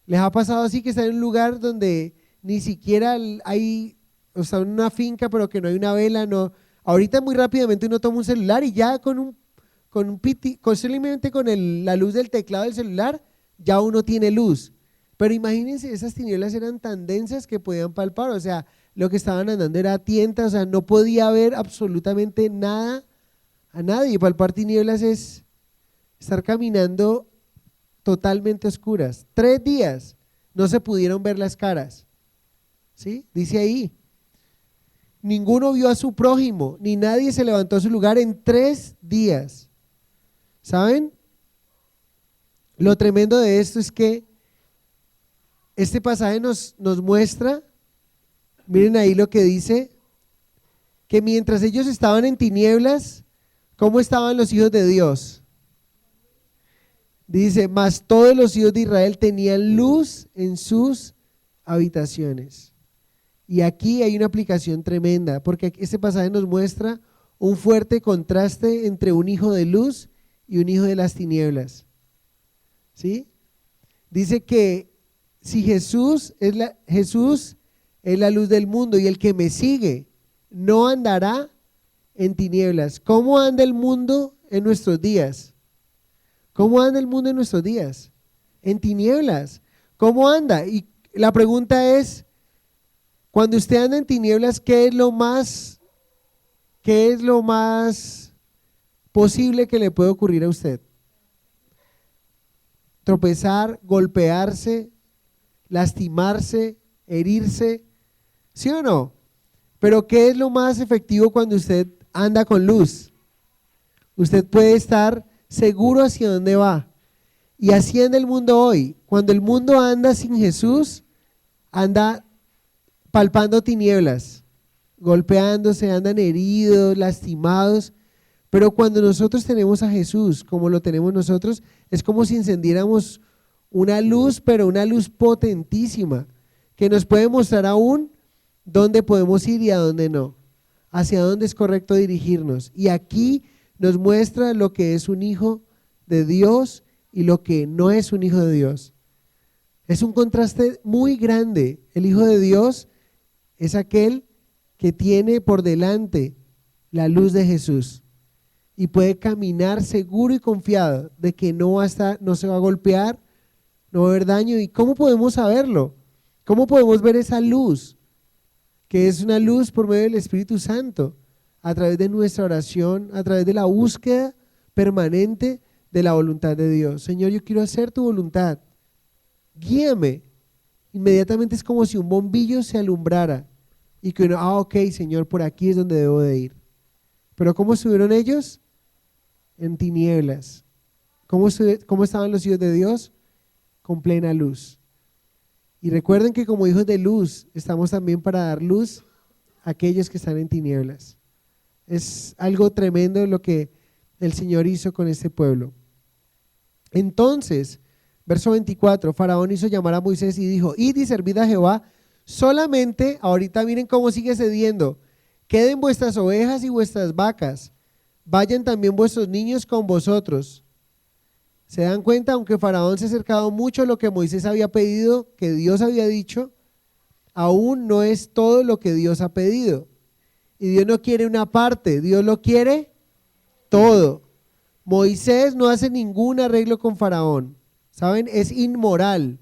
¿Les ha pasado así que están en un lugar donde ni siquiera hay, o sea, en una finca pero que no hay una vela? No, ahorita muy rápidamente uno toma un celular y ya simplemente con la luz del teclado del celular ya uno tiene luz. Pero imagínense, esas tinieblas eran tan densas que podían palpar, o sea, lo que estaban andando era tienta, o sea, no podía ver absolutamente nada a nadie. Palpar tinieblas es estar caminando totalmente oscuras. 3 días no se pudieron ver las caras. ¿Sí? Dice ahí: ninguno vio a su prójimo, ni nadie se levantó a su lugar en 3 días. ¿Saben? Lo tremendo de esto es que este pasaje nos muestra, miren ahí lo que dice, que mientras ellos estaban en tinieblas, ¿cómo estaban los hijos de Dios? Dice: mas todos los hijos de Israel tenían luz en sus habitaciones. Y aquí hay una aplicación tremenda, porque este pasaje nos muestra un fuerte contraste entre un hijo de luz y un hijo de las tinieblas. ¿Sí? Dice que si Jesús es la luz del mundo y el que me sigue no andará en tinieblas. ¿Cómo anda el mundo en nuestros días? ¿Cómo anda el mundo en nuestros días? En tinieblas. ¿Cómo anda? Y la pregunta es, cuando usted anda en tinieblas, ¿qué es lo más posible que le puede ocurrir a usted? Tropezar, golpearse, lastimarse, herirse, ¿sí o no? Pero ¿qué es lo más efectivo cuando usted anda con luz? Usted puede estar seguro hacia dónde va. Y así anda el mundo hoy. Cuando el mundo anda sin Jesús, anda palpando tinieblas, golpeándose, andan heridos, lastimados. Pero cuando nosotros tenemos a Jesús, como lo tenemos nosotros, es como si encendiéramos una luz, pero una luz potentísima, que nos puede mostrar aún dónde podemos ir y a dónde no, hacia dónde es correcto dirigirnos. Y aquí nos muestra lo que es un hijo de Dios y lo que no es un hijo de Dios. Es un contraste muy grande. El hijo de Dios es aquel que tiene por delante la luz de Jesús y puede caminar seguro y confiado de que no se va a golpear, no va a haber daño. ¿Y cómo podemos saberlo? ¿Cómo podemos ver esa luz? Que es una luz por medio del Espíritu Santo, a través de nuestra oración, a través de la búsqueda permanente de la voluntad de Dios. Señor, yo quiero hacer tu voluntad, guíame. Inmediatamente es como si un bombillo se alumbrara y que uno, ok, Señor, por aquí es donde debo de ir. Pero ¿cómo estuvieron ellos? En tinieblas. ¿Cómo estaban los hijos de Dios? Con plena luz. Y recuerden que como hijos de luz estamos también para dar luz a aquellos que están en tinieblas. Es algo tremendo lo que el Señor hizo con este pueblo. Entonces, verso 24, Faraón hizo llamar a Moisés y dijo: id y servid a Jehová solamente. Ahorita miren cómo sigue cediendo: queden vuestras ovejas y vuestras vacas, vayan también vuestros niños con vosotros. ¿Se dan cuenta? Aunque Faraón se ha acercado mucho a lo que Moisés había pedido, que Dios había dicho, aún no es todo lo que Dios ha pedido. Y Dios no quiere una parte, Dios lo quiere todo. Moisés no hace ningún arreglo con Faraón. ¿Saben? Es inmoral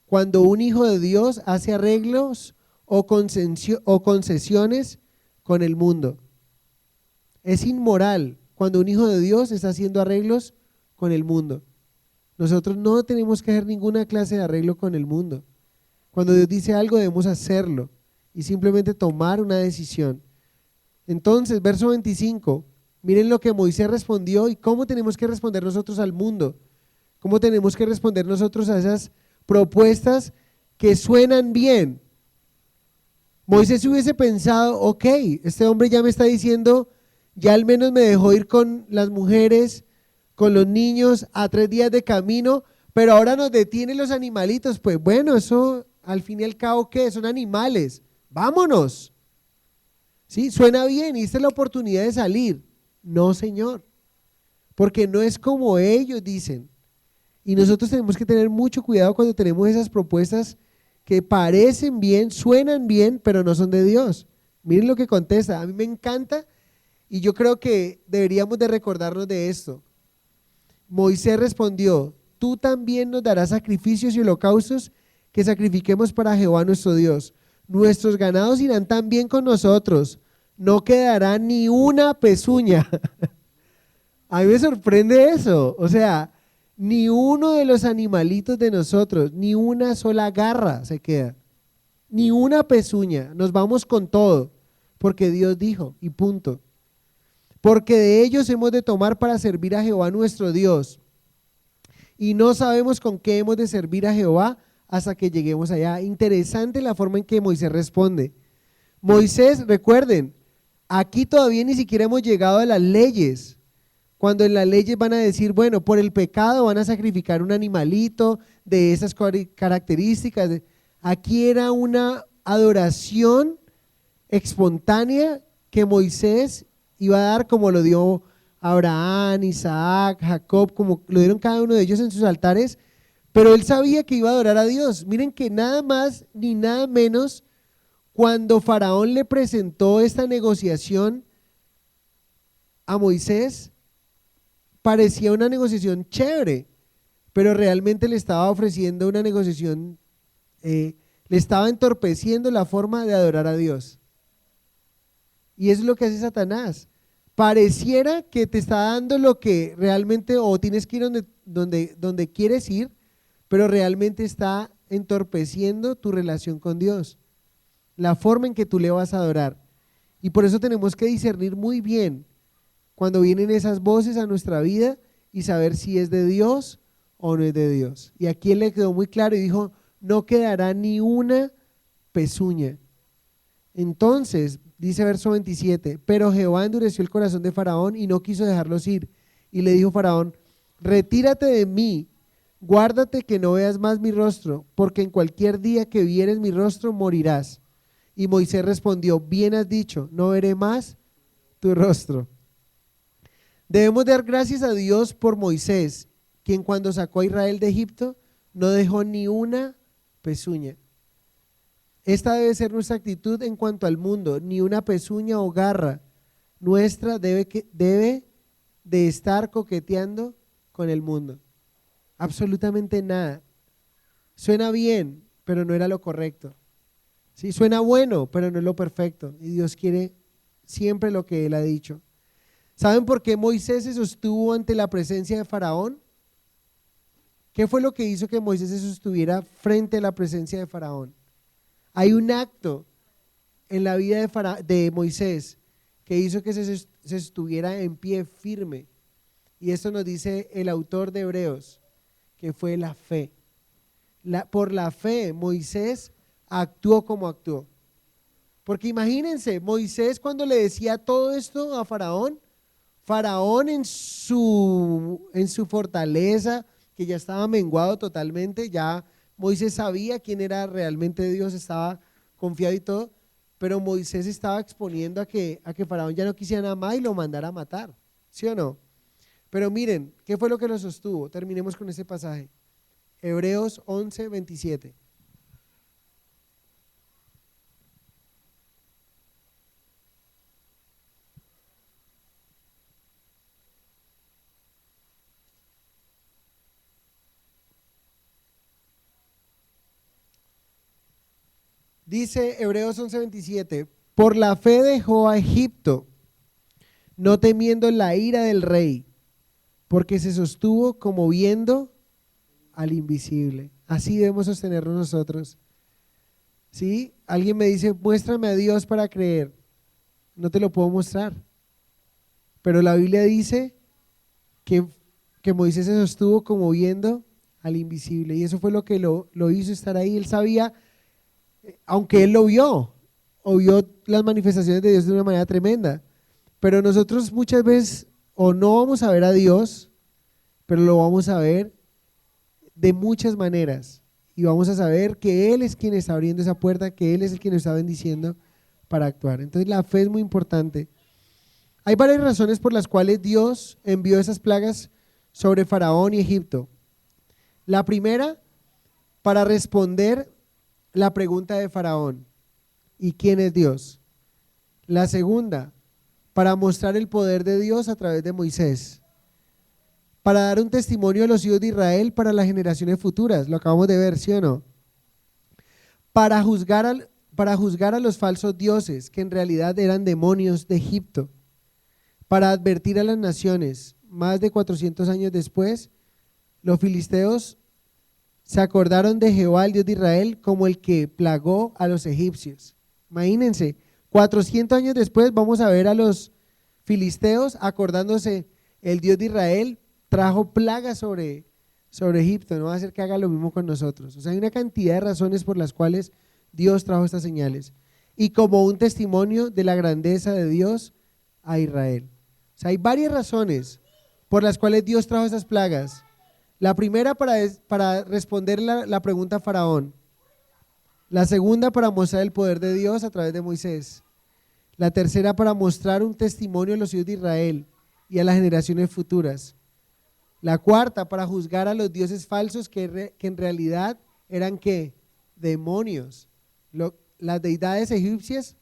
cuando un hijo de Dios hace arreglos o concesiones con el mundo. Es inmoral cuando un hijo de Dios está haciendo arreglos con el mundo. Nosotros no tenemos que hacer ninguna clase de arreglo con el mundo. Cuando Dios dice algo debemos hacerlo y simplemente tomar una decisión. Entonces, verso 25, miren lo que Moisés respondió y cómo tenemos que responder nosotros al mundo. Cómo tenemos que responder nosotros a esas propuestas que suenan bien. Moisés hubiese pensado: ok, este hombre ya me está diciendo, ya al menos me dejó ir con las mujeres, con los niños a 3 días de camino, pero ahora nos detienen los animalitos. Pues bueno, eso al fin y al cabo, ¿qué? Son animales, vámonos. ¿Sí? Suena bien, y esta es la oportunidad de salir. No, Señor, porque no es como ellos dicen. Y nosotros tenemos que tener mucho cuidado cuando tenemos esas propuestas que parecen bien, suenan bien, pero no son de Dios. Miren lo que contesta, a mí me encanta y yo creo que deberíamos de recordarnos de esto. Moisés respondió: tú también nos darás sacrificios y holocaustos que sacrifiquemos para Jehová nuestro Dios. Nuestros ganados irán también con nosotros, no quedará ni una pezuña. A mí me sorprende eso, o sea, ni uno de los animalitos de nosotros, ni una sola garra se queda, ni una pezuña, nos vamos con todo, porque Dios dijo, y punto. Porque de ellos hemos de tomar para servir a Jehová nuestro Dios, y no sabemos con qué hemos de servir a Jehová hasta que lleguemos allá. Interesante la forma en que Moisés responde. Moisés, recuerden, aquí todavía ni siquiera hemos llegado a las leyes. Cuando en las leyes van a decir, bueno, por el pecado van a sacrificar un animalito de esas características. Aquí era una adoración espontánea que Moisés iba a dar, como lo dio Abraham, Isaac, Jacob, como lo dieron cada uno de ellos en sus altares, pero él sabía que iba a adorar a Dios. Miren que nada más ni nada menos, cuando Faraón le presentó esta negociación a Moisés, parecía una negociación chévere, pero realmente le estaba ofreciendo una negociación, le estaba entorpeciendo la forma de adorar a Dios. Y eso es lo que hace Satanás. Pareciera que te está dando lo que realmente, o tienes que ir donde quieres ir, pero realmente está entorpeciendo tu relación con Dios, la forma en que tú le vas a adorar. Y por eso tenemos que discernir muy bien cuando vienen esas voces a nuestra vida y saber si es de Dios o no es de Dios. Y aquí él le quedó muy claro y dijo, no quedará ni una pezuña. Entonces, dice verso 27, pero Jehová endureció el corazón de Faraón y no quiso dejarlos ir. Y le dijo Faraón, retírate de mí, guárdate que no veas más mi rostro, porque en cualquier día que vieres mi rostro morirás. Y Moisés respondió, bien has dicho, no veré más tu rostro. Debemos dar gracias a Dios por Moisés, quien cuando sacó a Israel de Egipto no dejó ni una pezuña. Esta debe ser nuestra actitud en cuanto al mundo, ni una pezuña o garra nuestra debe de estar coqueteando con el mundo. Absolutamente nada. Suena bien, pero no era lo correcto. Sí, suena bueno, pero no es lo perfecto. Y Dios quiere siempre lo que Él ha dicho. ¿Saben por qué Moisés se sostuvo ante la presencia de Faraón? ¿Qué fue lo que hizo que Moisés se sostuviera frente a la presencia de Faraón? Hay un acto en la vida de Moisés que hizo que se estuviera en pie firme. Y esto nos dice el autor de Hebreos, que fue la fe. Por la fe Moisés actuó como actuó. Porque imagínense, Moisés cuando le decía todo esto a Faraón, Faraón en su fortaleza, que ya estaba menguado totalmente, ya Moisés sabía quién era realmente Dios, estaba confiado y todo, pero Moisés estaba exponiendo a que Faraón ya no quisiera nada más y lo mandara a matar, ¿sí o no? Pero miren, ¿qué fue lo que lo sostuvo? Terminemos con ese pasaje. Hebreos 11, 27. Dice Hebreos 11:27, por la fe dejó a Egipto, no temiendo la ira del rey, porque se sostuvo como viendo al invisible. Así debemos sostenernos nosotros. ¿Sí? Alguien me dice, muéstrame a Dios para creer. No te lo puedo mostrar. Pero la Biblia dice que Moisés se sostuvo como viendo al invisible. Y eso fue lo que lo hizo estar ahí. Él sabía, aunque él lo vio, o vio las manifestaciones de Dios de una manera tremenda. Pero nosotros muchas veces o no vamos a ver a Dios, pero lo vamos a ver de muchas maneras. Y vamos a saber que Él es quien está abriendo esa puerta, que Él es el quien nos está bendiciendo para actuar. Entonces la fe es muy importante. Hay varias razones por las cuales Dios envió esas plagas sobre Faraón y Egipto. La primera, para responder la pregunta de Faraón, ¿y quién es Dios? La segunda, para mostrar el poder de Dios a través de Moisés. Para dar un testimonio a los hijos de Israel para las generaciones futuras, lo acabamos de ver, ¿sí o no? Para juzgar a los falsos dioses, que en realidad eran demonios de Egipto. Para advertir a las naciones, más de 400 años después, los filisteos se acordaron de Jehová, el Dios de Israel, como el que plagó a los egipcios. Imagínense, 400 años después vamos a ver a los filisteos acordándose, el Dios de Israel trajo plagas sobre Egipto, no va a hacer que haga lo mismo con nosotros. O sea, hay una cantidad de razones por las cuales Dios trajo estas señales. Y como un testimonio de la grandeza de Dios a Israel. O sea, hay varias razones por las cuales Dios trajo estas plagas. La primera para responder la pregunta a Faraón. La segunda para mostrar el poder de Dios a través de Moisés. La tercera para mostrar un testimonio a los hijos de Israel y a las generaciones futuras. La cuarta para juzgar a los dioses falsos que en realidad eran ¿qué? Demonios. Las deidades egipcias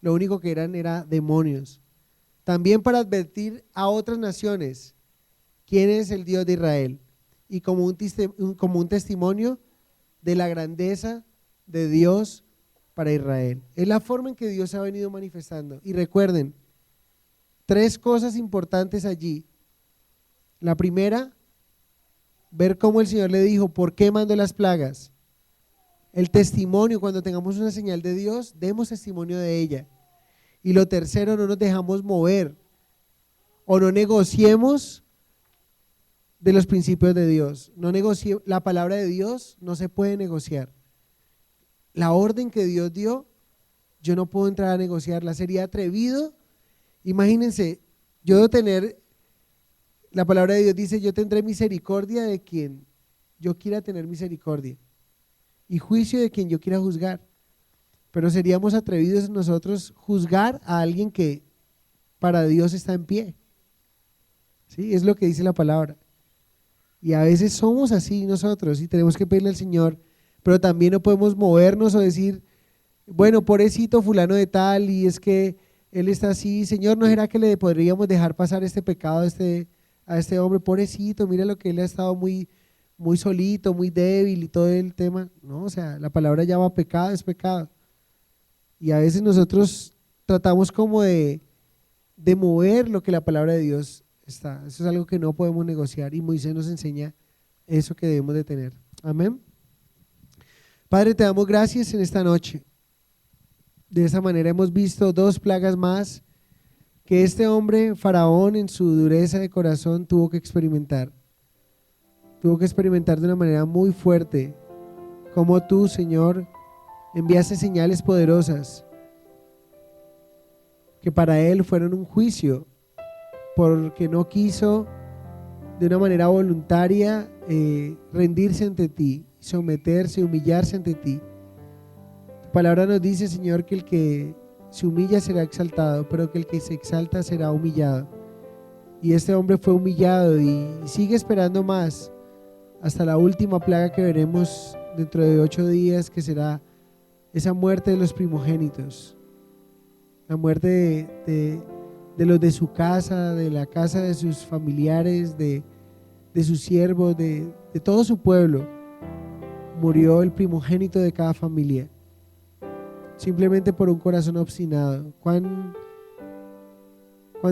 lo único que eran era demonios. También para advertir a otras naciones quién es el Dios de Israel y como un testimonio de la grandeza de Dios para Israel. Es la forma en que Dios se ha venido manifestando. Y recuerden, tres cosas importantes allí. La primera, ver cómo el Señor le dijo, ¿por qué mandó las plagas? El testimonio, cuando tengamos una señal de Dios, demos testimonio de ella. Y lo tercero, no nos dejamos mover o no negociemos de los principios de Dios. La palabra de Dios no se puede negociar. La orden que Dios dio, yo no puedo entrar a negociarla. Sería atrevido. Imagínense, yo debo tener, la palabra de Dios dice, yo tendré misericordia de quien yo quiera tener misericordia y juicio de quien yo quiera juzgar. Pero seríamos atrevidos nosotros juzgar a alguien que para Dios está en pie. ¿Sí? Es lo que dice la palabra. Y a veces somos así nosotros y tenemos que pedirle al Señor, pero también no podemos movernos o decir, bueno, pobrecito fulano de tal, y es que él está así, Señor, ¿no será que le podríamos dejar pasar este pecado a este hombre? Pobrecito, mira lo que él ha estado muy, muy solito, muy débil y todo el tema. No, o sea, la palabra llama pecado, es pecado. Y a veces nosotros tratamos como de mover lo que la palabra de Dios está. Eso es algo que no podemos negociar y Moisés nos enseña eso que debemos de tener. Amén. Padre, te damos gracias en esta noche. De esa manera hemos visto 2 plagas más que este hombre, Faraón, en su dureza de corazón tuvo que experimentar. Tuvo que experimentar de una manera muy fuerte cómo tú, Señor, enviaste señales poderosas que para él fueron un juicio porque no quiso de una manera voluntaria rendirse ante ti, someterse, humillarse ante ti. Tu palabra nos dice, Señor, que el que se humilla será exaltado, pero que el que se exalta será humillado. Y este hombre fue humillado y sigue esperando más hasta la última plaga que veremos dentro de 8 días, que será esa muerte de los primogénitos, la muerte de los de su casa, de la casa de sus familiares, de sus siervos, de todo su pueblo. Murió el primogénito de cada familia, simplemente por un corazón obstinado. Cuán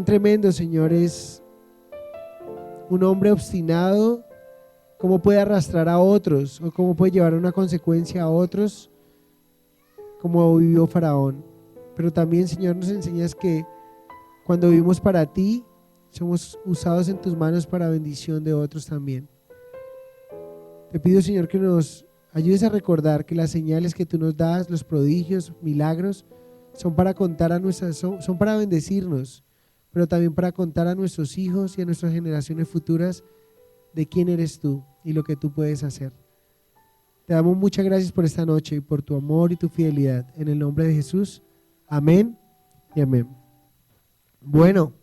tremendo, Señor, es un hombre obstinado, cómo puede arrastrar a otros o cómo puede llevar una consecuencia a otros, como vivió Faraón. Pero también, Señor, nos enseñas que cuando vivimos para ti, somos usados en tus manos para bendición de otros también. Te pido, Señor, que nos ayudes a recordar que las señales que tú nos das, los prodigios, milagros, son para contar son para bendecirnos, pero también para contar a nuestros hijos y a nuestras generaciones futuras de quién eres tú y lo que tú puedes hacer. Te damos muchas gracias por esta noche y por tu amor y tu fidelidad. En el nombre de Jesús, amén y amén. Bueno.